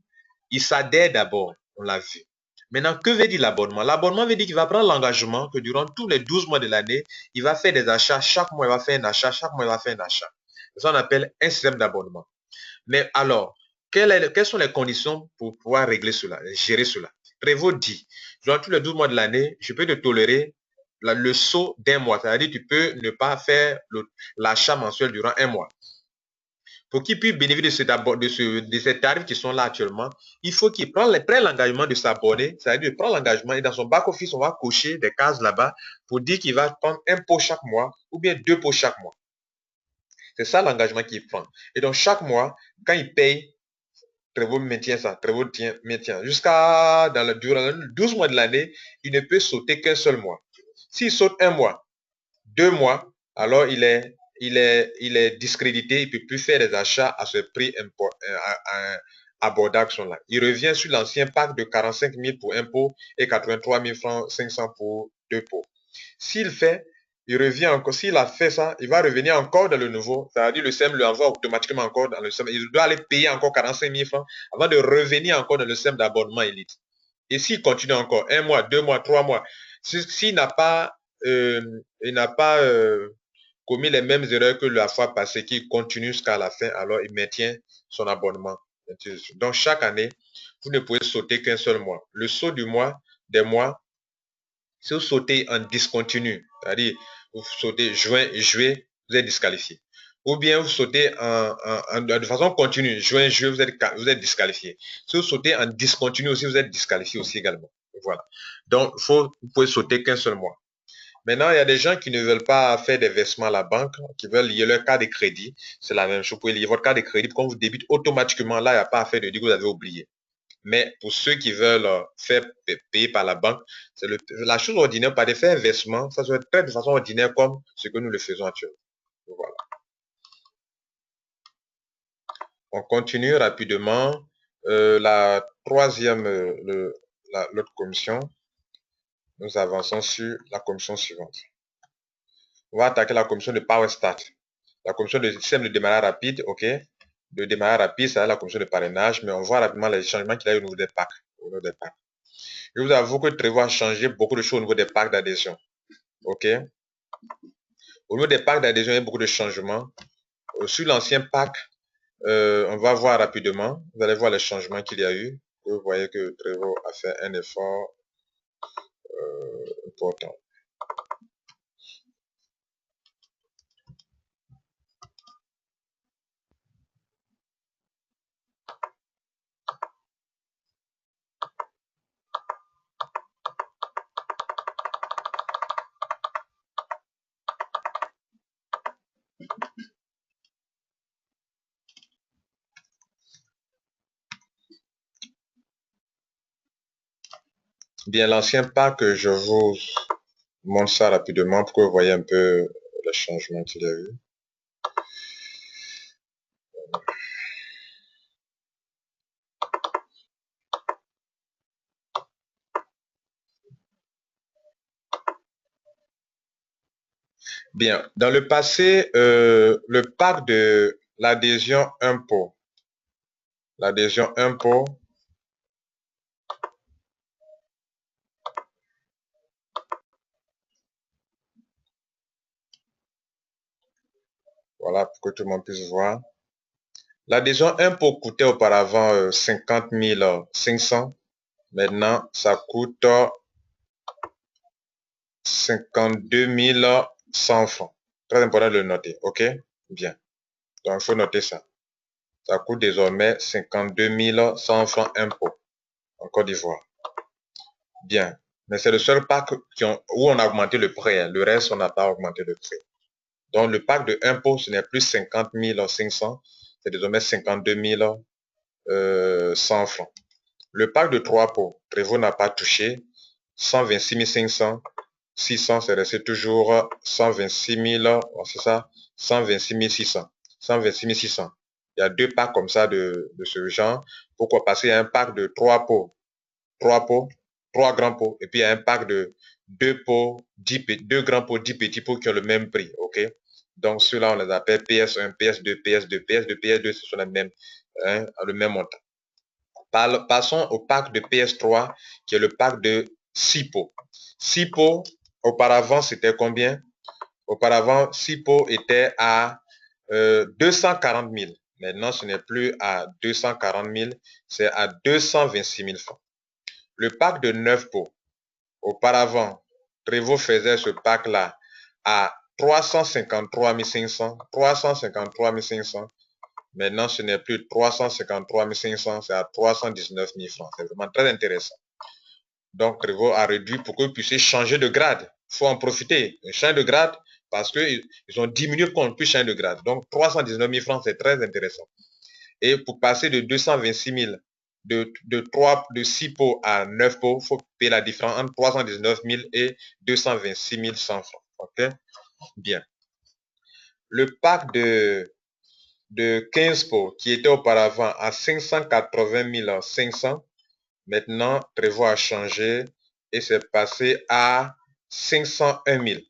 Il s'adhère d'abord, on l'a vu. Maintenant, que veut dire l'abonnement? L'abonnement veut dire qu'il va prendre l'engagement que durant tous les 12 mois de l'année, il va faire des achats. Chaque mois, il va faire un achat. Chaque mois, il va faire un achat. C'est ça qu'on appelle un système d'abonnement. Mais alors, quelles sont les conditions pour pouvoir régler cela, gérer cela? Prévost dit, durant tous les 12 mois de l'année, je peux te tolérer le saut d'un mois. C'est-à-dire, tu peux ne pas faire l'achat mensuel durant un mois. Pour qu'il puisse bénéficier de ces tarifs qui sont là actuellement, il faut qu'il prenne l'engagement de s'abonner, c'est-à-dire de prendre l'engagement et dans son back-office, on va cocher des cases là-bas pour dire qu'il va prendre un pot chaque mois ou bien 2 pots chaque mois. C'est ça l'engagement qu'il prend. Et donc, chaque mois, quand il paye, Trevo maintient ça, Trevo maintient. Durant les 12 mois de l'année, il ne peut sauter qu'un seul mois. S'il saute un mois, 2 mois, alors il est discrédité, il ne peut plus faire des achats à ce prix abordable là. Il revient sur l'ancien pack de 45 000 pour un pot et 83 000 francs 500 pour 2 pots. S'il revient encore, s'il a fait ça, il va revenir encore dans le nouveau, c'est-à-dire le SEM lui envoie automatiquement encore dans le SEM. Il doit aller payer encore 45 000 francs avant de revenir encore dans le SEM d'abonnement élite. Et s'il continue encore 1 mois, 2 mois, 3 mois, s'il n'a pas commis les mêmes erreurs que la fois passée, qu'il continue jusqu'à la fin, alors il maintient son abonnement. Donc chaque année, vous ne pouvez sauter qu'un seul mois. Le saut du mois, des mois, si vous sautez en discontinu, c'est-à-dire vous sautez juin, juillet, vous êtes disqualifié. Ou bien vous sautez de façon continue, juin, juillet, vous êtes disqualifié. Si vous sautez en discontinu aussi, vous êtes disqualifié aussi également. Voilà. Donc, vous pouvez sauter qu'un seul mois. Maintenant, il y a des gens qui ne veulent pas faire des versements à la banque, qui veulent lier leur carte de crédit. C'est la même chose. Vous pouvez lier votre carte de crédit. Quand vous débite automatiquement, là, il n'y a pas à faire de dire que vous avez oublié. Mais pour ceux qui veulent faire payer par la banque, c'est la chose ordinaire, par des faits un versement, ça se fait de façon ordinaire comme ce que nous le faisons actuellement. Voilà. On continue rapidement. La troisième, l'autre commission. Nous avançons sur la commission suivante. On va attaquer la commission de Power Start. La commission de système de démarrage rapide, ok. De démarrage rapide, c'est la commission de parrainage, mais on voit rapidement les changements qu'il y a eu au niveau des packs. Je vous avoue que Trevor a changé beaucoup de choses au niveau des packs d'adhésion. Ok. Au niveau des packs d'adhésion, il y a beaucoup de changements. Sur l'ancien pack, on va voir rapidement. Vous allez voir les changements qu'il y a eu. Vous voyez que Trevor a fait un effort important. Bien, l'ancien pack, je vous montre ça rapidement pour que vous voyez un peu les changements qu'il y a eu. Bien, dans le passé, le pack de l'adhésion impôt, voilà, pour que tout le monde puisse voir. L'adhésion impôt coûtait auparavant 50 500. Maintenant, ça coûte 52 100 francs. Très important de le noter, ok? Bien. Donc, il faut noter ça. Ça coûte désormais 52 100 francs impôt en Côte d'Ivoire. Bien. Mais c'est le seul pack où on a augmenté le prix. Le reste, on n'a pas augmenté le prix. Donc, le pack de impôt, ce n'est plus 50 500, c'est désormais 52 100 francs. Le pack de 3 pots, Trevor n'a pas touché. 126 500, 600, c'est resté toujours 126 000, c'est ça, 126 600. 126 600. Il y a deux packs comme ça de ce genre. Pourquoi? Parce qu'il y a un pack de 3 pots, 3 grands pots, et puis il y a un pack de 2 pots, 2 grands pots, 10 petits pots qui ont le même prix, ok? Donc ceux-là, on les appelle PS1, PS2, PS2, PS2, PS2, ce sont les mêmes, hein, le même montant. Passons au pack de PS3, qui est le pack de 6 pots. 6 pots, auparavant, c'était combien? Auparavant, 6 pots étaient à 240 000. Maintenant, ce n'est plus à 240 000, c'est à 226 000 francs. Le pack de 9 pots, auparavant, Trevor faisait ce pack-là à 353 500, 353 500. Maintenant, ce n'est plus 353 500, c'est à 319 000 francs. C'est vraiment très intéressant. Donc, Trevor a réduit pour que vous puissiez changer de grade. Il faut en profiter. Changer de grade parce qu'ils ont diminué pour qu'on puisse changer de grade. Donc, 319 000 francs, c'est très intéressant. Et pour passer de 226 000, de 6 pots à 9 pots, il faut payer la différence entre 319 000 et 226 100 francs. OK? Bien. Le pack de 15 pots qui était auparavant à 580 500, maintenant, Trevor a changé et c'est passé à 501 000.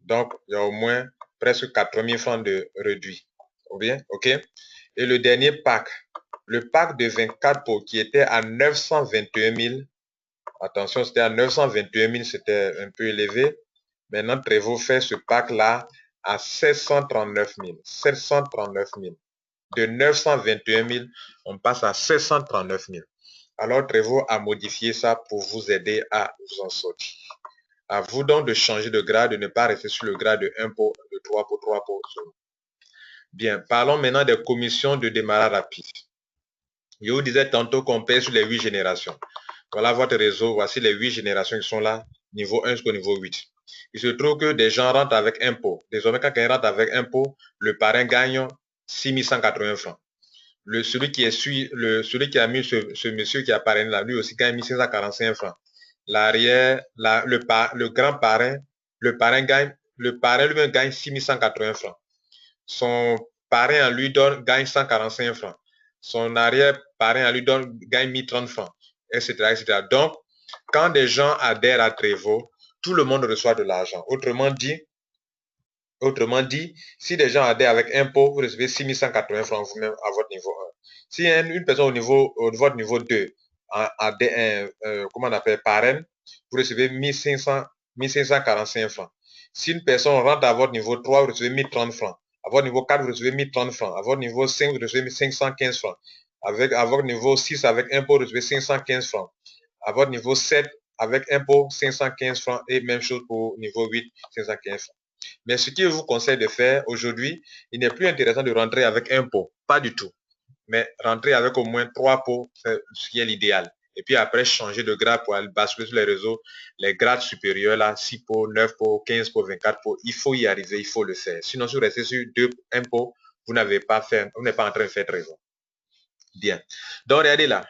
Donc, il y a au moins presque 4 000 francs de réduit. Bien, ok? Et le dernier pack, le pack de 24 pots qui était à 921 000. Attention, c'était à 921 000, c'était un peu élevé. Maintenant, Trevor fait ce pack-là à 739 000. 739 000. De 921 000, on passe à 739 000. Alors, Trevor a modifié ça pour vous aider à vous en sortir. À vous donc de changer de grade, de ne pas rester sur le grade de 1 pot, de 3 pots, 3 pots. Bien, parlons maintenant des commissions de démarrage rapide. Je vous disais tantôt qu'on paie sur les 8 générations. Voilà votre réseau, voici les 8 générations qui sont là, niveau 1 jusqu'au niveau 8. Il se trouve que des gens rentrent avec un pot. Désormais, quand quelqu'un rentre avec un pot, le parrain gagne 6 180 francs. Celui qui a mis ce monsieur qui a parrainé là, lui aussi gagne 1545 francs. L'arrière, le grand parrain, le parrain lui-même gagne 6180 francs. Son parrain en lui gagne 145 francs. Son arrière parrain en lui gagne 1030 francs, etc., etc. Donc, quand des gens adhèrent à Trevo, tout le monde reçoit de l'argent. Autrement dit, si des gens adhèrent avec impôt, vous recevez 6180 francs vous-même à votre niveau 1. Si une personne au votre niveau 2 adhère, comment on appelle, parraine, vous recevez 1545 francs. Si une personne rentre à votre niveau 3, vous recevez 1030 francs. À votre niveau 4, vous recevez 1030 francs. À votre niveau 5, vous recevez 515 francs. À votre niveau 6, avec impôt, vous recevez 515 francs. À votre niveau 7, avec impôt, 515 francs. Et même chose pour niveau 8, 515 francs. Mais ce que je vous conseille de faire aujourd'hui, il n'est plus intéressant de rentrer avec un pot, pas du tout. Mais rentrer avec au moins 3 pots, c'est ce qui est l'idéal. Et puis après, changer de grade pour aller basculer sur les réseaux. Les grades supérieurs, là, 6 pots, 9 pots, 15 pots, 24 pots, il faut y arriver, il faut le faire. Sinon, si vous restez sur 1 pot, vous n'êtes pas en train de faire très bien. Bien. Donc, regardez là.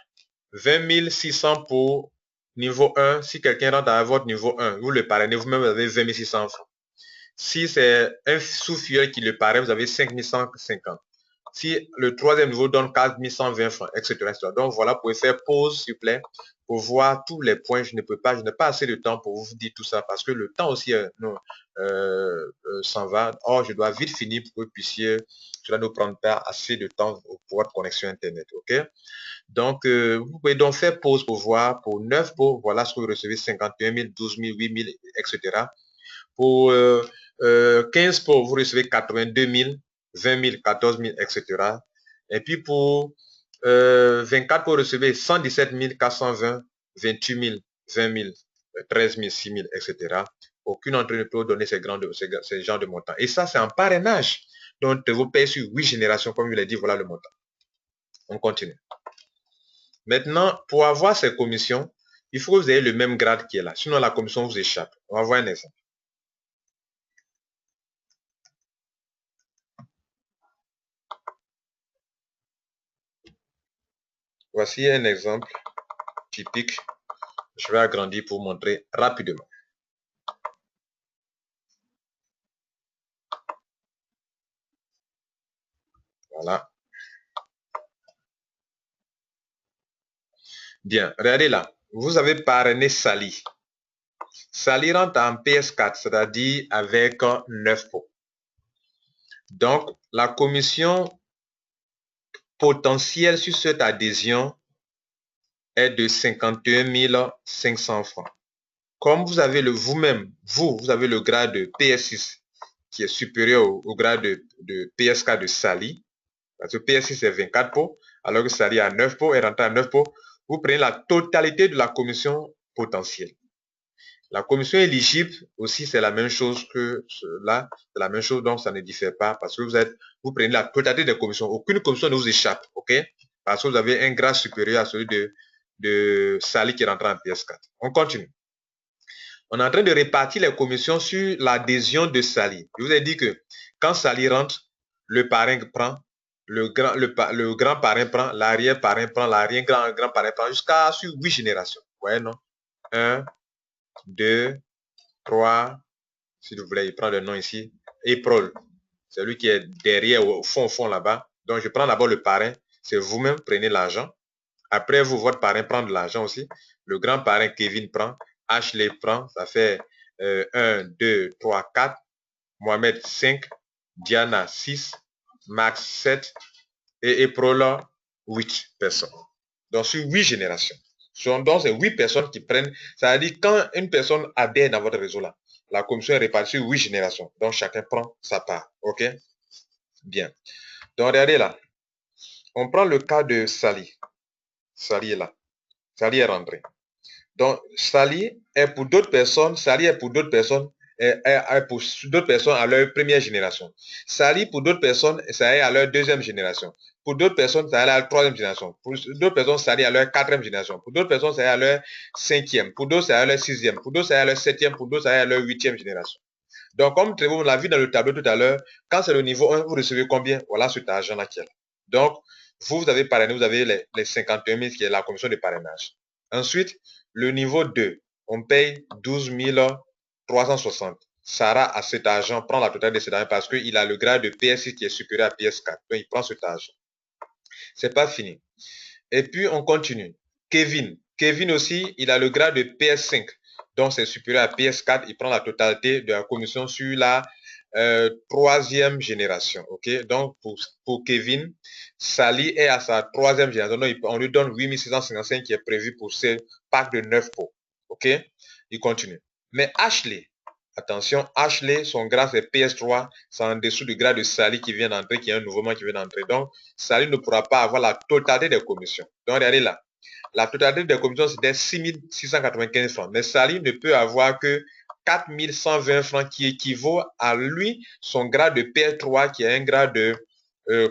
20 600 pour niveau 1. Si quelqu'un rentre à votre niveau 1, vous le parrainez, vous-même, vous avez 20 600 francs. Si c'est un sous-filière qui le paraît, vous avez 5150. Si le troisième niveau donne 4120 francs, etc., etc. Donc voilà, vous pouvez faire pause, s'il vous plaît, pour voir tous les points. Je n'ai pas assez de temps pour vous dire tout ça parce que le temps aussi s'en va. Or, je dois vite finir pour que vous puissiez, cela ne prend pas assez de temps pour votre connexion Internet. OK? Donc, vous pouvez donc faire pause pour voir pour 9 pots, voilà ce que vous recevez, 51 000, 12 000, 8 000, etc. Pour 15 pots, vous recevez 82 000, 20 000, 14 000, etc. Et puis pour 24 pots, vous recevez 117 420, 28 000, 20 000, 13 000, 6 000, etc. Aucune entreprise ne peut donner ces genres de montants. Et ça, c'est un parrainage. Donc, vous payez sur 8 générations, comme je l'ai dit, voilà le montant. On continue. Maintenant, pour avoir ces commissions, il faut que vous ayez le même grade qui est là. Sinon, la commission vous échappe. On va voir un exemple. Voici un exemple typique. Je vais agrandir pour montrer rapidement. Voilà. Bien, regardez là. Vous avez parrainé Sali. Sali rentre en PS4, c'est-à-dire avec 9 pots. Donc, la commission potentielle sur cette adhésion est de 51 500 francs. Comme vous avez vous-même, vous avez le grade de PS6 qui est supérieur au grade de PS4 de Sali, parce que PS6 c'est 24 pots, alors que Sali a 9 pots et rentre à 9 pots, vous prenez la totalité de la commission potentielle. La commission éligible aussi, c'est la même chose que cela, c'est la même chose, donc ça ne diffère pas parce que vous prenez la totalité des commissions. Aucune commission ne vous échappe, ok? Parce que vous avez un grade supérieur à celui de Sali qui rentre en PS4. On continue. On est en train de répartir les commissions sur l'adhésion de Sali. Je vous ai dit que quand Sali rentre, le parrain prend, le grand parrain prend, l'arrière parrain prend, l'arrière-grand parrain prend, jusqu'à sur 8 générations. Vous voyez, non? 1, 2, 3, s'il vous plaît, il prend le nom ici. Éprole, c'est lui qui est derrière, au fond là-bas. Donc, je prends d'abord le parrain. C'est vous-même, prenez l'argent. Après, vous, votre parrain prend de l'argent aussi. Le grand parrain, Kevin, prend. Ashley prend. Ça fait 1, 2, 3, 4. Mohamed, 5. Diana, 6. Max, 7. Et Eprola, 8 personnes. Donc, sur 8 générations. Donc, c'est 8 personnes qui prennent. Ça veut dire quand une personne adhère dans votre réseau là, la commission est répartie sur 8 générations. Donc, chacun prend sa part. OK? Bien. Donc, regardez là. On prend le cas de Sali. Sali est là. Sali est rentré. Donc, Sali est pour d'autres personnes. Sali est pour d'autres personnes. Est pour d'autres personnes à leur première génération. Sali pour d'autres personnes, ça est à leur deuxième génération. Pour d'autres personnes, ça est à leur troisième génération. Pour d'autres personnes, ça est à leur quatrième génération. Pour d'autres personnes, ça est à leur cinquième. Pour d'autres, ça est à leur sixième. Pour d'autres, ça est à leur septième. Pour d'autres, ça est à leur huitième génération. Donc, comme on l'a vu dans le tableau tout à l'heure, quand c'est le niveau 1, vous recevez combien? Voilà cet argent-là qui est là. Donc, vous avez parrainé, vous avez les 51 000 qui est la commission de parrainage. Ensuite, le niveau 2, on paye 12 360. Sarah a cet argent, prend la totalité de cet argent parce qu'il a le grade de PS6 qui est supérieur à PS4. Donc, il prend cet argent. C'est pas fini. Et puis, on continue. Kevin, Kevin aussi, il a le grade de PS5. Donc, c'est supérieur à PS4. Il prend la totalité de la commission sur la troisième génération. OK? Donc, pour Kevin, Sally est à sa troisième génération. Donc, on lui donne 8655 qui est prévu pour ce pack de 9 pots. OK? Il continue. Mais Ashley, attention, Ashley, son grade c'est PS3. C'est en dessous du grade de Sally qui vient d'entrer, qui est un mouvement qui vient d'entrer. Donc, Sally ne pourra pas avoir la totalité des commissions. Donc, regardez là. La totalité des commissions, c'était 6 695 francs. Mais Sally ne peut avoir que 4 120 francs qui équivaut à lui, son grade de PS3 qui est un grade de,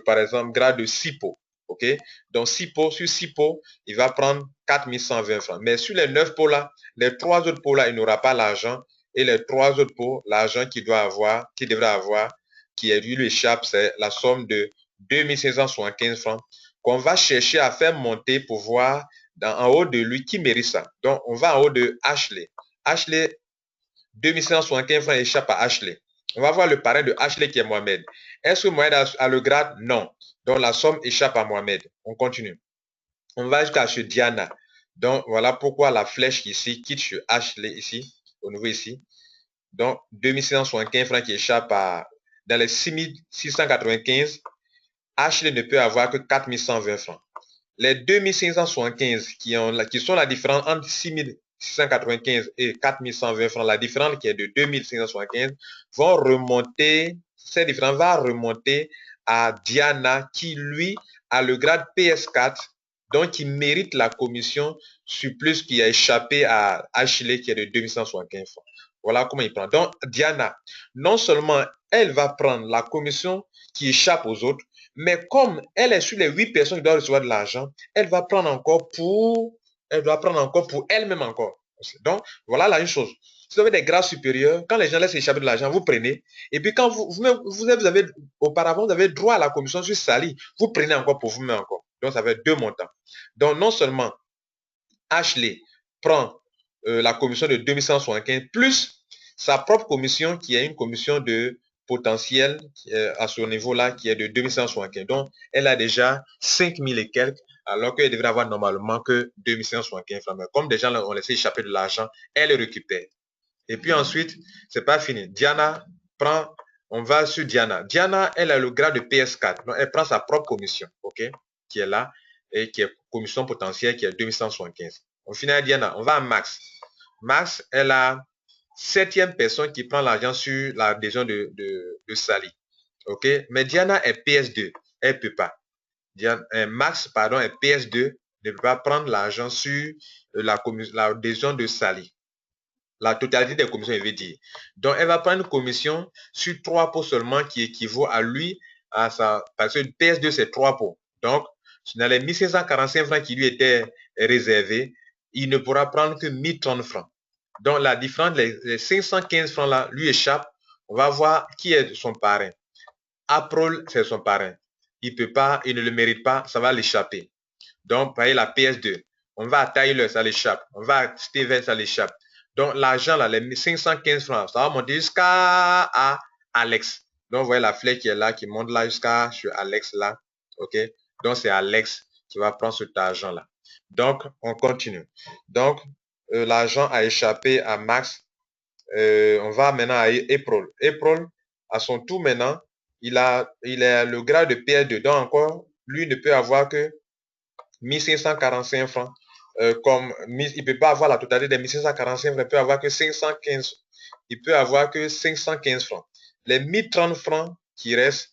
par exemple, grade de 6 pots. OK? Donc, 6 pots, sur 6 pots, il va prendre 4 120 francs. Mais sur les 9 pots là, les 3 autres pots là, il n'aura pas l'argent. Et les 3 autres pots, l'argent qu'il doit avoir, qu'il devrait avoir, qui lui échappe, c'est la somme de 2575 francs qu'on va chercher à faire monter pour voir en haut de lui qui mérite ça. Donc, on va en haut de Ashley. Ashley, 2575 francs échappe à Ashley. On va voir le parrain de Ashley qui est Mohamed. Est-ce que Mohamed a le grade? Non. Donc, la somme échappe à Mohamed. On continue. On va jusqu'à chez Diana. Donc, voilà pourquoi la flèche ici quitte chez Ashley ici, au niveau ici. Donc, 2675 francs qui échappent dans les 6695. Ashley ne peut avoir que 4120 francs. Les 2575 qui sont la différence entre 6695 et 4120 francs, la différence qui est de 2575, vont remonter, cette différence va remonter à Diana qui, lui, a le grade PS4, donc qui mérite la commission surplus qui a échappé à Ashley qui est de 2175 francs. Voilà comment il prend. Donc, Diana, non seulement elle va prendre la commission qui échappe aux autres, mais comme elle est sur les 8 personnes qui doivent recevoir de l'argent, elle va prendre encore pour elle-même encore. Donc, voilà la une chose. Si vous avez des grades supérieurs, quand les gens laissent échapper de l'argent, vous prenez. Et puis quand auparavant, vous avez droit à la commission sur Sally, vous prenez encore pour vous-même encore. Donc, ça fait deux montants. Donc, non seulement Ashley prend la commission de 2175 plus sa propre commission qui est une commission de potentiel à ce niveau-là qui est de 2175. Donc, elle a déjà 5000 et quelques alors qu'elle devrait avoir normalement que 2575 francs. Mais comme des gens ont laissé échapper de l'argent, elle récupère. Et puis ensuite, c'est pas fini. Diana prend, on va sur Diana. Diana, elle a le grade de PS4. Donc, elle prend sa propre commission, OK, qui est là, et qui est commission potentielle, qui est 2175. On finit à Diana. On va à Max. Max, elle a septième personne qui prend l'argent sur l'adhésion de Sally. OK? Mais Diana est PS2. Elle ne peut pas. Max, pardon, est PS2. Ne peut pas prendre l'argent sur l'adhésion de Sally. La totalité des commissions, il veut dire. Donc, elle va prendre une commission sur 3 pots seulement qui équivaut à lui, parce que PS2, c'est 3 pots. Donc, dans les 1545 francs qui lui étaient réservés, il ne pourra prendre que 1030 francs. Donc, la différence, les 515 francs là, lui échappent. On va voir qui est son parrain. Aprol, c'est son parrain. Il peut pas, il ne le mérite pas, ça va l'échapper. Donc, voyez la PS2. On va à Tyler, ça l'échappe. On va à Steven, ça l'échappe. Donc, l'argent, là, les 515 francs, ça va monter jusqu'à Alex. Donc, vous voyez la flèche qui est là, qui monte là jusqu'à Alex, là. OK? Donc, c'est Alex qui va prendre cet argent-là. Donc, on continue. Donc, l'argent a échappé à Max. On va maintenant à April. April, à son tour maintenant, il a le grade de PS2. Donc, encore, lui ne peut avoir que 1545 francs. Il ne peut pas avoir la totalité des 1545 francs, il peut avoir que 515. Il peut avoir que 515 francs. Les 1030 francs qui restent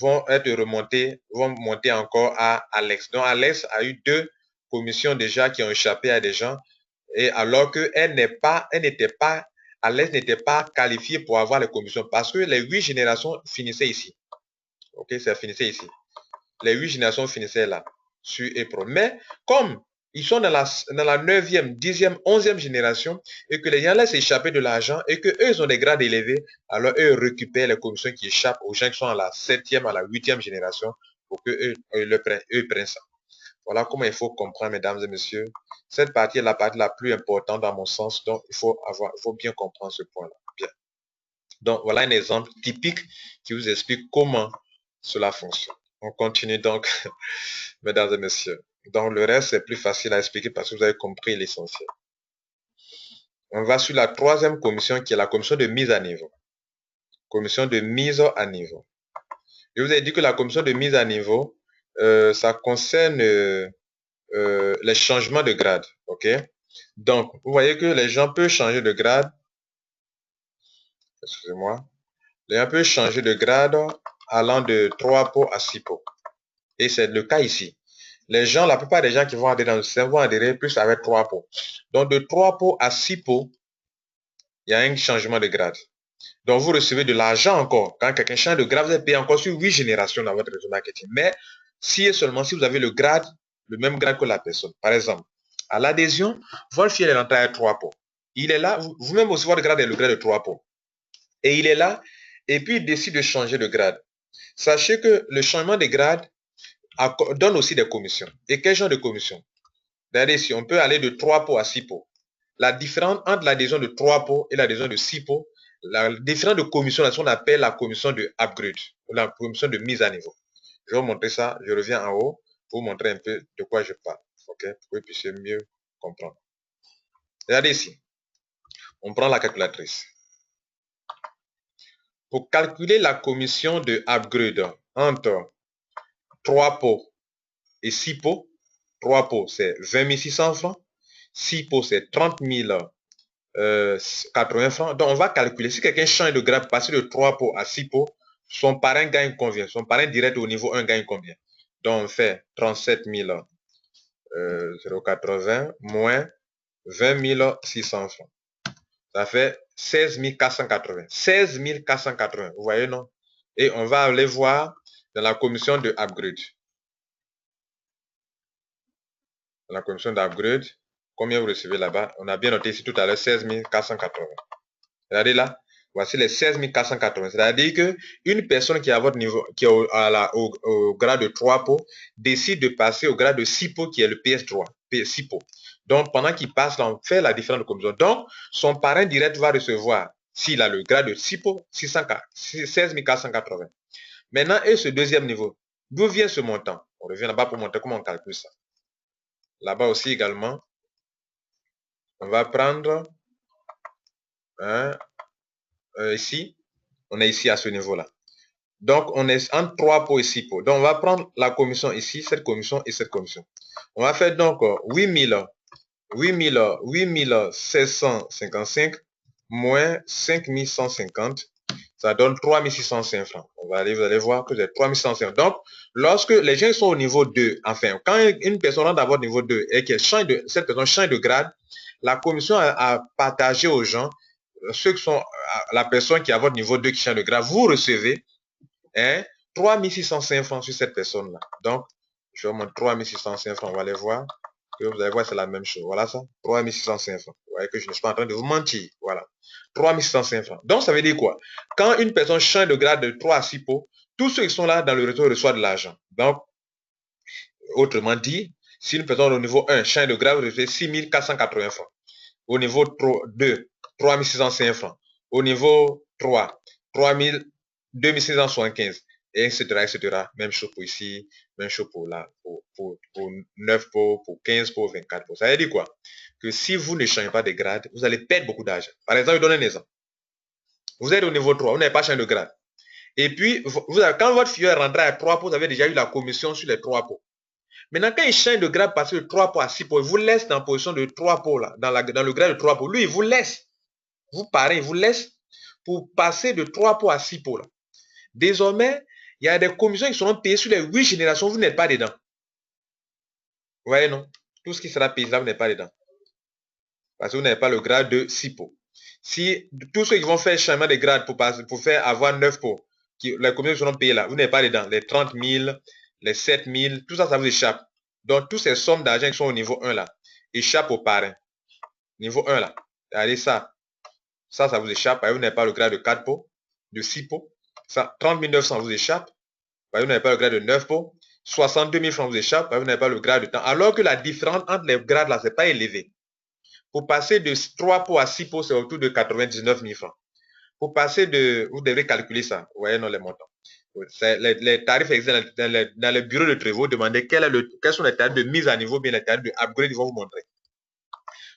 vont être remontés, vont monter encore à Alex. Donc, Alex a eu 2 commissions déjà qui ont échappé à des gens. Et alors qu'elle n'était pas, Alex n'était pas qualifiée pour avoir les commissions parce que les 8 générations finissaient ici. OK, ça finissait ici. Les 8 générations finissaient là, sur April. Mais comme ils sont dans la 9e, 10e, 11e génération et que les gens laissent échapper de l'argent et qu'eux, ils ont des grades élevés, alors eux récupèrent les commissions qui échappent aux gens qui sont à la 7e, à la 8e génération pour qu'eux prennent ça. Voilà comment il faut comprendre, mesdames et messieurs. Cette partie est la partie la plus importante dans mon sens, donc il faut bien comprendre ce point-là. Bien. Donc, voilà un exemple typique qui vous explique comment cela fonctionne. On continue donc, mesdames et messieurs. Donc, le reste, c'est plus facile à expliquer parce que vous avez compris l'essentiel. On va sur la troisième commission qui est la commission de mise à niveau. Commission de mise à niveau. Je vous ai dit que la commission de mise à niveau, ça concerne les changements de grade. OK? Donc, vous voyez que les gens peuvent changer de grade. Excusez-moi. Les gens peuvent changer de grade allant de 3 pots à 6 pots. Et c'est le cas ici. Les gens, la plupart des gens qui vont adhérer dans le système vont adhérer plus avec 3 pots. Donc, de 3 pots à 6 pots, il y a un changement de grade. Donc, vous recevez de l'argent encore. Quand quelqu'un change de grade, vous êtes payé encore sur 8 générations dans votre réseau marketing. Mais si et seulement si vous avez le grade, le même grade que la personne. Par exemple, à l'adhésion, votre fille est rentrée à 3 pots. Il est là, vous-même aussi, votre grade est le grade de 3 pots. Et il est là, et puis il décide de changer de grade. Sachez que le changement de grade donne aussi des commissions. Et quel genre de commissions? Regardez ici, on peut aller de 3 pots à 6 pots. La différence entre l'adhésion de 3 pots et l'adhésion de 6 pots, la différence de commission, c'est ce qu'on appelle la commission de upgrade, ou la commission de mise à niveau. Je vais vous montrer ça, je reviens en haut pour vous montrer un peu de quoi je parle, ok, pour que vous puissiez mieux comprendre. Regardez ici, on prend la calculatrice. Pour calculer la commission de upgrade entre 3 pots et 6 pots, 3 pots c'est 20 600 francs, 6 pots c'est 30 80 francs. Donc on va calculer, si quelqu'un change de grade, passer de 3 pots à 6 pots, son parrain gagne combien? Son parrain direct au niveau 1 gagne combien? Donc on fait 37 080 moins 20 600 francs. Ça fait 16 480. 16 480, vous voyez, non? Et on va aller voir dans la commission de upgrade. Dans la commission d'upgrade, combien vous recevez là-bas? On a bien noté ici tout à l'heure 16 480. Regardez là, voici les 16 480. C'est-à-dire qu'une personne qui est à votre niveau, qui est au grade de 3 pots, décide de passer au grade de 6 pots qui est le PS3, 6 pots. Donc, pendant qu'il passe, là, on fait la différence de commission. Donc, son parrain direct va recevoir, s'il a le grade de 6 pots, 16 480. Maintenant, et ce deuxième niveau, d'où vient ce montant? On revient là-bas pour montrer comment on calcule ça. Là-bas aussi également, on va prendre ici, on est ici à ce niveau-là. Donc, on est entre 3 pots et 6 pots. Donc, on va prendre la commission ici, cette commission et cette commission. On va faire donc 8755 moins 5150. Ça donne 3605 francs. Vous allez voir que j'ai 3605. Donc, lorsque les gens sont au niveau 2, enfin, quand une personne rentre à votre niveau 2 et que cette personne change de grade, la commission a partagé aux gens, ceux qui sont la personne qui est à votre niveau 2 qui change de grade, vous recevez 3605 francs sur cette personne-là. Donc, je vais vous montrer 3605 francs. On va aller voir. Que vous allez voir, c'est la même chose. Voilà ça. 3605 francs. Vous voyez que je ne suis pas en train de vous mentir. Voilà. 3605 francs. Donc, ça veut dire quoi? Quand une personne change de grade de 3 à 6 pots, tous ceux qui sont là dans le réseau reçoivent de l'argent. Donc, autrement dit, si une personne au niveau 1 change de grade, vous recevez 6480 francs. Au niveau 2, 3605 francs. Au niveau 3, 2675. Et etc., etc. Même chose pour ici, même chose pour là, pour 9 pots, pour 15 pots, 24 pots. Ça veut dire quoi? Que si vous ne changez pas de grade, vous allez perdre beaucoup d'argent. Par exemple, je donne un exemple. Vous êtes au niveau 3, vous n'avez pas changé de grade. Et puis, quand votre fille est rentrée à 3 pots, vous avez déjà eu la commission sur les 3 pots. Maintenant, quand il change de grade, passer de 3 pots à 6 pots, il vous laisse dans la position de 3 pots, là, dans le grade de 3 pots. Lui, il vous laisse. Vous parlez, il vous laisse pour passer de 3 pots à 6 pots, là. Désormais, il y a des commissions qui seront payées sur les 8 générations, vous n'êtes pas dedans. Vous voyez, non? Tout ce qui sera payé là, vous n'êtes pas dedans. Parce que vous n'avez pas le grade de 6 pots. Si tous ceux qui vont faire changement de grade pour faire avoir 9 pots, les commissions seront payées là, vous n'êtes pas dedans. Les 30 000, les 7 000, tout ça, ça vous échappe. Donc, toutes ces sommes d'argent qui sont au niveau 1 là, échappent au parrain. Niveau 1 là. Regardez ça. Ça vous échappe. Vous n'avez pas le grade de 4 pots, de 6 pots. Ça, 30 900 vous échappe. Vous n'avez pas le grade de 9 pots. 62 000 francs vous échappe. Vous n'avez pas le grade de temps. Alors que la différence entre les grades là, c'est pas élevé. Pour passer de 3 pots à 6 pots, c'est autour de 99 000 francs. Pour passer de, vous devez calculer ça. Vous voyez, non, les montants. Les tarifs existent dans les bureaux de Trevaux. Demandez quels sont les tarifs de mise à niveau, bien les tarifs de upgrade, ils vont vous montrer.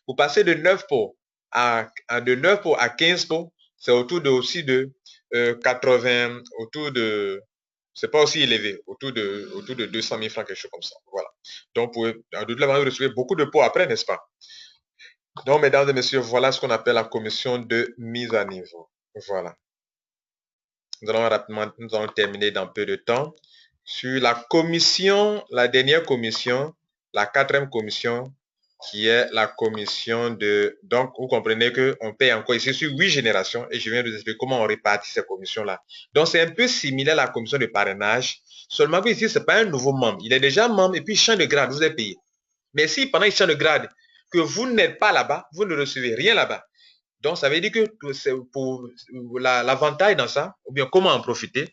Vous passez de 9 pots de 9 pots à 15 pots, c'est autour de aussi de 80, autour de, c'est pas aussi élevé, autour de 200 000 francs, quelque chose comme ça. Voilà. Donc, de toute manière, vous recevez beaucoup de pots après, n'est-ce pas? Donc, mesdames et messieurs, voilà ce qu'on appelle la commission de mise à niveau. Voilà. Nous allons rapidement, nous allons terminer dans peu de temps. Sur la commission, la dernière commission, la 4e commission, qui est la commission de... Donc, vous comprenez qu'on paye encore ici sur 8 générations et je viens de vous expliquer comment on répartit ces commissions-là. Donc, c'est un peu similaire à la commission de parrainage, seulement que ici, ce n'est pas un nouveau membre. Il est déjà membre et puis il change de grade, vous êtes payé. Mais si pendant qu'il change de grade, que vous n'êtes pas là-bas, vous ne recevez rien là-bas. Donc, ça veut dire que pour l'avantage dans ça, ou bien comment en profiter,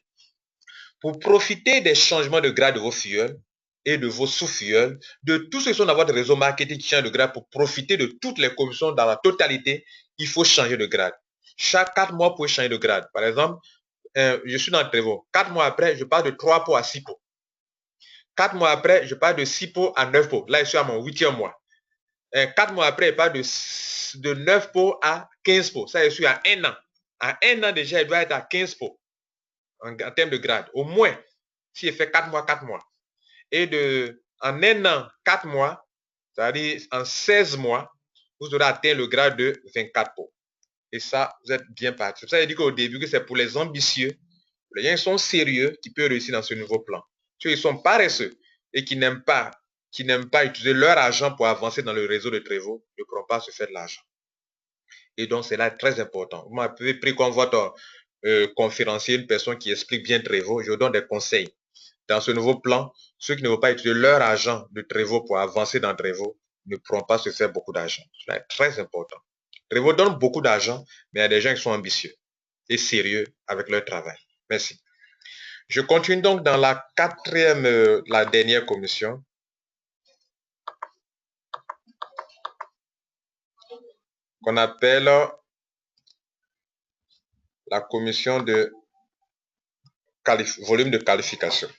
pour profiter des changements de grade de vos filleuls et de vos sous-filleuls, de tous ceux qui sont dans votre réseau marketing qui changent de grade, pour profiter de toutes les commissions dans la totalité, il faut changer de grade. Chaque 4 mois, vous pouvez changer de grade. Par exemple, je suis dans le Trevaux. 4 mois après, je passe de 3 pots à 6 pots. 4 mois après, je passe de 6 pots à 9 pots. Là, je suis à mon 8e mois. 4 mois après, je passe de 9 pots à 15 pots. Ça, je suis à 1 an. À 1 an déjà, il doit être à 15 pots en termes de grade. Au moins, s'il fait 4 mois, 4 mois. Et en 1 an, 4 mois, c'est-à-dire en 16 mois, vous aurez atteint le grade de 24 pots. Et ça, vous êtes bien parti. C'est pour ça que je dis qu'au début, que c'est pour les ambitieux, les gens qui sont sérieux, qui peuvent réussir dans ce nouveau plan. Ceux qui sont paresseux et qui n'aiment pas utiliser leur argent pour avancer dans le réseau de Trevaux, ne pourront pas se faire de l'argent. Et donc, c'est là très important. Vous m'avez pris comme votre conférencier, une personne qui explique bien Trevaux. Je vous donne des conseils. Dans ce nouveau plan, ceux qui ne vont pas utiliser leur argent de Trevaux pour avancer dans Trevaux ne pourront pas se faire beaucoup d'argent. C'est très important. Trevaux donne beaucoup d'argent, mais il y a des gens qui sont ambitieux et sérieux avec leur travail. Merci. Je continue donc dans la la dernière commission. Qu'on appelle la commission de volume de qualification.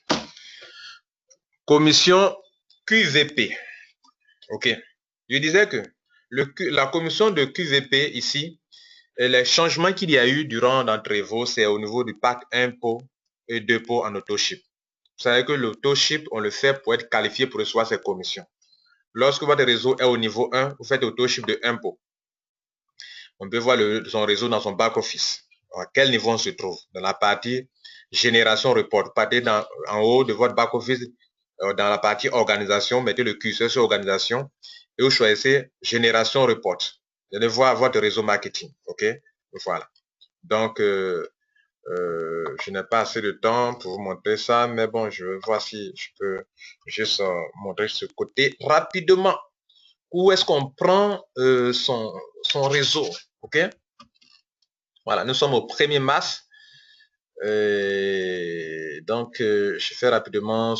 Commission QVP. OK. Je disais que la commission de QVP ici, les changements qu'il y a eu durant l'entrevaux, c'est au niveau du pack 1 pot et 2 pots en autoship. Vous savez que l'autoship, on le fait pour être qualifié pour recevoir ces commissions. Lorsque votre réseau est au niveau 1, vous faites autoship de 1 pot. On peut voir son réseau dans son back-office. À quel niveau on se trouve? Dans la partie génération report. Partez en haut de votre back-office, dans la partie organisation, mettez le curseur sur organisation et vous choisissez génération report. Vous allez voir votre réseau marketing. OK? Voilà. Donc, je n'ai pas assez de temps pour vous montrer ça, mais bon, je vais voir si je peux juste montrer ce côté rapidement. Où est-ce qu'on prend son réseau? OK? Voilà, nous sommes au 1er mars. Donc, je fais rapidement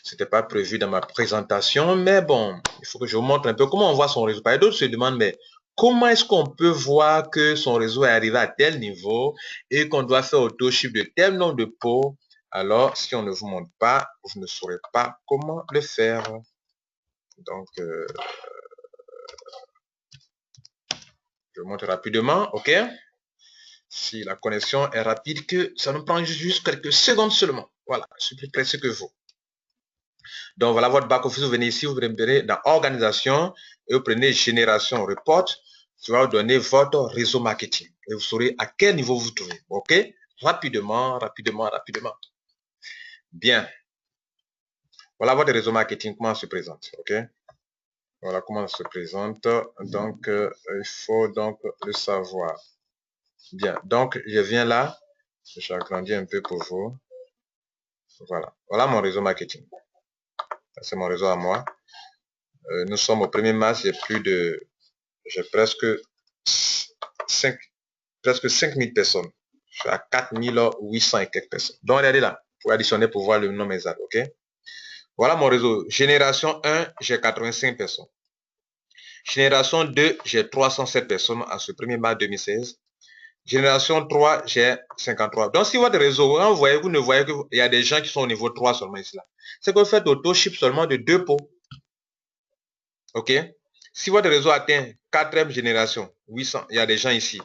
c'était pas prévu dans ma présentation, mais bon, il faut que je vous montre un peu comment on voit son réseau. D'autres se demandent, mais comment est-ce qu'on peut voir que son réseau est arrivé à tel niveau et qu'on doit faire autoship de tel nombre de pots? Alors, si on ne vous montre pas, vous ne saurez pas comment le faire. Donc, je montre rapidement, OK? Si la connexion est rapide, que ça nous prend juste quelques secondes seulement. Voilà, je suis plus pressé que vous. Donc, voilà votre back-office. Vous venez ici, vous venez dans Organisation et vous prenez Génération Report. Ça va vous donner votre réseau marketing. Et vous saurez à quel niveau vous trouvez. OK? Rapidement, rapidement, rapidement. Bien. Voilà votre réseau marketing, comment ça se présente. OK? Voilà comment ça se présente. Donc, il faut donc le savoir. Bien. Donc, je viens là. Je agrandis un peu pour vous. Voilà. Voilà mon réseau marketing. C'est mon réseau à moi. Nous sommes au 1er mars. J'ai presque 5000 personnes. Je suis à 4800 et quelques personnes. Donc, regardez là. Pour additionner pour voir le nombre exact. OK? Voilà mon réseau. Génération 1, j'ai 85 personnes. Génération 2, j'ai 307 personnes à ce 1er mars 2016. Génération 3, j'ai 53. Donc, si votre réseau, quand vous ne voyez qu'il y a des gens qui sont au niveau 3 seulement ici, là, c'est que vous faites auto-ship seulement de 2 pots. OK? Si votre réseau atteint 4e génération, 800, il y a des gens ici.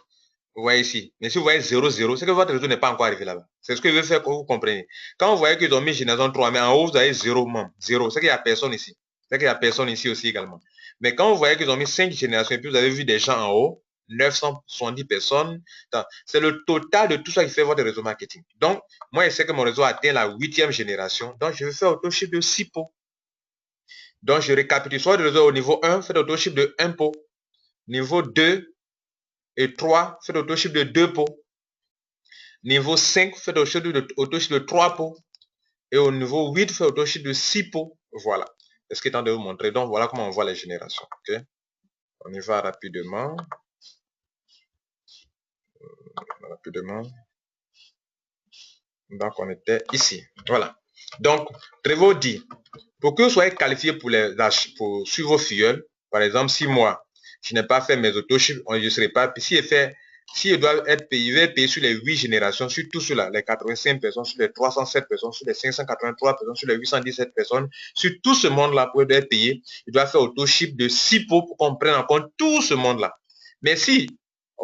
Vous voyez ici. Mais si vous voyez 0, 0, c'est que votre réseau n'est pas encore arrivé là-bas. C'est ce que je veux faire que vous compreniez. Quand vous voyez qu'ils ont mis génération 3, mais en haut, vous avez 0 membres. 0. C'est qu'il n'y a personne ici. C'est qu'il n'y a personne ici aussi également. Mais quand vous voyez qu'ils ont mis 5 générations et puis vous avez vu des gens en haut, 970 personnes, c'est le total de tout ça qui fait votre réseau marketing. Donc, moi, je sais que mon réseau atteint la 8e génération. Donc, je vais faire auto-ship de 6 pots. Donc, je récapitule. Soit le réseau au niveau 1, faites auto-ship de 1 pot. Niveau 2 et 3, faites auto-ship de 2 pots. Niveau 5, faites auto-ship de 3 pots. Et au niveau 8, faites auto-ship de 6 pots. Voilà. C'est ce qui est en train de vous montrer. Donc, voilà comment on voit les générations. Okay? On y va rapidement. Donc, on était ici. Voilà. Donc, Trevor dit, pour que vous soyez qualifié pour suivre vos filleuls, par exemple, si moi, je n'ai pas fait mes autochips, je ne serai pas, si je dois être payé, je vais payer sur les 8 générations, sur tout cela, les 85 personnes, sur les 307 personnes, sur les 583 personnes, sur les 817 personnes, sur tout ce monde-là, pour être payé, je dois faire autochip de 6 pots pour qu'on prenne en compte tout ce monde-là. Mais si,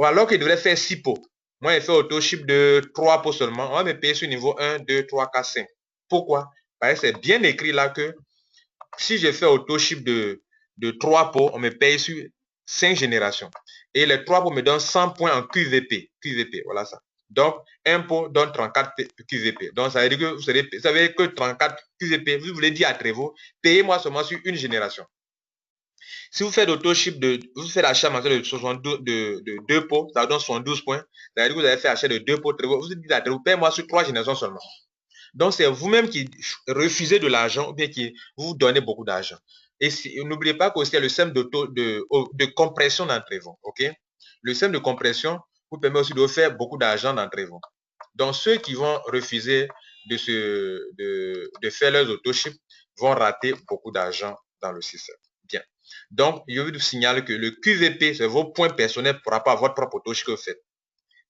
alors qu'il devrait faire 6 pots, moi, je fais auto-ship de 3 pots seulement. On va me payer sur niveau 1, 2, 3, 4, 5. Pourquoi? Parce que c'est bien écrit là que si je fais auto-ship de 3 pots, on me paye sur 5 générations. Et les 3 pots me donnent 100 points en QVP. QVP, voilà ça. Donc, un pot donne 34 QVP. Donc, ça veut dire que vous savez que 34 QVP, vous voulez dire à Trevor, payez-moi seulement sur une génération. Si vous faites auto-ship vous faites l'achat mensuel de 2 pots, ça donne 72 points. Ça veut dire que vous avez fait achat de 2 pots, vous dites à Trevor, payez-moi sur 3 générations seulement. Donc, c'est vous-même qui refusez de l'argent ou bien qui vous donnez beaucoup d'argent. Et n'oubliez pas qu'aussi, il y a le système de compression d'entrée-vent. OK? Le système de compression vous permet aussi de faire beaucoup d'argent d'entrée-vent. Donc, ceux qui vont refuser de faire leurs auto-ship vont rater beaucoup d'argent dans le système. Bien. Donc, je vous signale que le QVP, c'est vos points personnels par rapport à votre propre auto-ship que vous faites.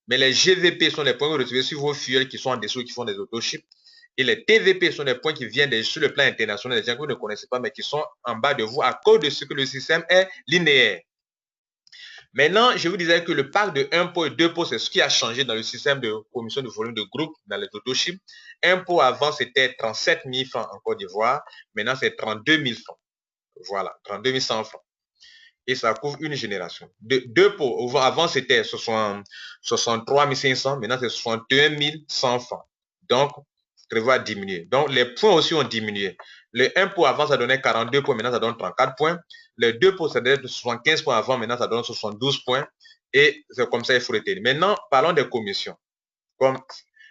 Mais les GVP sont les points que vous recevez sur vos fioles qui sont en dessous, qui font des auto-ships. Et les TVP sont des points qui viennent sur le plan international, des gens que vous ne connaissez pas, mais qui sont en bas de vous à cause de ce que le système est linéaire. Maintenant, je vous disais que le pack de 1 pot et 2 pots, c'est ce qui a changé dans le système de commission de volume de groupe dans les autochips. Un pot avant, c'était 37 000 francs en Côte d'Ivoire. Maintenant, c'est 32 000 francs. Voilà, 32 100 francs. Et ça couvre une génération. Deux pots, avant, c'était 63 500. Maintenant, c'est 61 100 francs. Donc, prévoit diminuer. Donc, les points aussi ont diminué. Le 1 pot avant, ça donnait 42 points. Maintenant, ça donne 34 points. Les 2 pots, ça donnait 75 points avant. Maintenant, ça donne 72 points. Et c'est comme ça, il faut retenir. Maintenant, parlons des commissions. Comme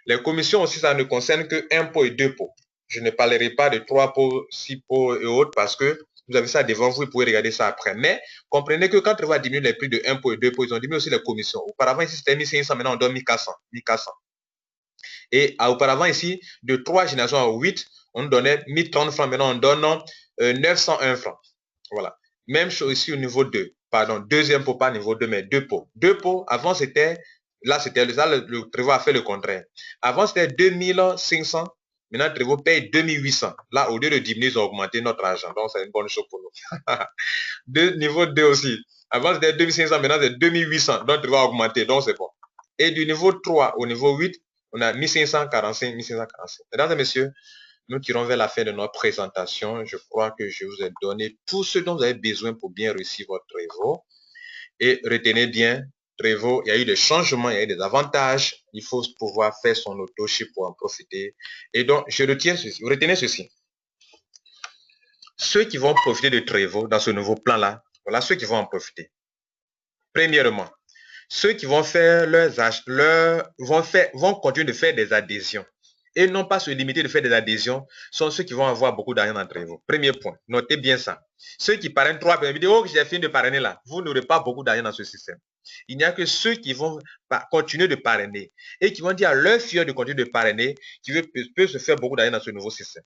les commissions aussi, ça ne concerne que 1 pot et 2 pots. Je ne parlerai pas de 3 pots, 6 pots et autres parce que vous avez ça devant vous, vous pouvez regarder ça après. Mais comprenez que quand on va diminuer les prix de 1 pot et 2 pots, ils ont diminué aussi les commissions. Auparavant, ici, c'était 1500, maintenant on donne 1400. Et auparavant, ici, de 3 générations à 8, on donnait 1030 francs. Maintenant, on donne 901 francs. Voilà. Même chose ici au niveau 2. Pardon, deuxième pot, pas niveau 2, mais 2 pots. 2 pots, avant, c'était, là, c'était, ça, le Trevor a fait le contraire. Avant, c'était 2500. Maintenant, Trevor paye 2800. Là, au lieu de diminuer, ils ont augmenté notre argent. Donc, c'est une bonne chose pour nous. Niveau 2 aussi. Avant, c'était 2500. Maintenant, c'est 2800. Donc, Trevor a augmenté. Donc, c'est bon. Et du niveau 3 au niveau 8, on a 1545, 1545. Mesdames et messieurs, nous tirons vers la fin de notre présentation. Je crois que je vous ai donné tout ce dont vous avez besoin pour bien réussir votre Trevor. Et retenez bien, Trevor, il y a eu des changements, il y a eu des avantages. Il faut pouvoir faire son auto-ship pour en profiter. Et donc, je retiens ceci. Retenez ceci. Ceux qui vont profiter de Trevor dans ce nouveau plan-là, voilà ceux qui vont en profiter. Premièrement, ceux qui vont faire vont continuer de faire des adhésions et non pas se limiter de faire des adhésions sont ceux qui vont avoir beaucoup d'argent d'entre vous. Premier point, notez bien ça. Ceux qui parrainent 3 vidéos que j'ai fini de parrainer là, vous n'aurez pas beaucoup d'argent dans ce système. Il n'y a que ceux qui vont continuer de parrainer et qui vont dire à leur fille de continuer de parrainer qui peut se faire beaucoup d'argent dans ce nouveau système.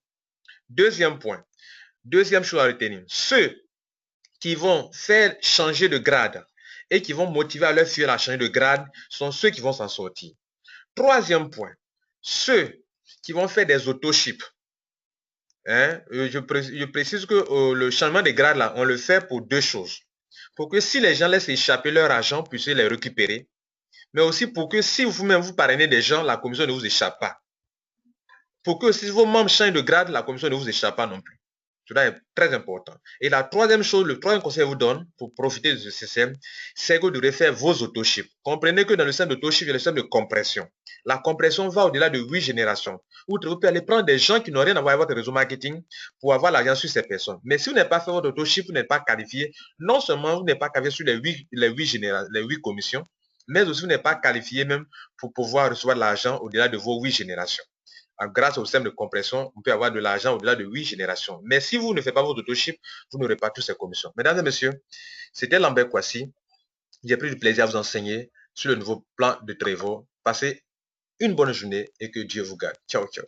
Deuxième point, deuxième chose à retenir, ceux qui vont faire changer de grade et qui vont motiver à leur fille à changer de grade sont ceux qui vont s'en sortir. Troisième point, ceux qui vont faire des auto-chips. Hein, je précise que le changement de grade, là, on le fait pour deux choses. Pour que si les gens laissent échapper leur argent, puissent les récupérer. Mais aussi pour que si vous-même vous parrainez des gens, la commission ne vous échappe pas. Pour que si vos membres changent de grade, la commission ne vous échappe pas non plus. Cela est très important. Et la troisième chose, le troisième conseil que je vous donne pour profiter de ce système, c'est que vous devrez faire vos autochips. Comprenez que dans le système d'autochip, il y a le système de compression. La compression va au-delà de 8 générations. Vous pouvez aller prendre des gens qui n'ont rien à voir avec votre réseau marketing pour avoir l'argent sur ces personnes. Mais si vous n'avez pas fait votre autochip, vous n'êtes pas qualifié, non seulement vous n'êtes pas qualifié sur les 8 commissions, mais aussi vous n'êtes pas qualifié même pour pouvoir recevoir de l'argent au-delà de vos 8 générations. Grâce au système de compression, on peut avoir de l'argent au-delà de 8 générations. Mais si vous ne faites pas votre autochip, vous n'aurez pas toutes ces commissions. Mesdames et messieurs, c'était Lambert Kouassi. J'ai pris du plaisir à vous enseigner sur le nouveau plan de Trevor. Passez une bonne journée et que Dieu vous garde. Ciao, ciao.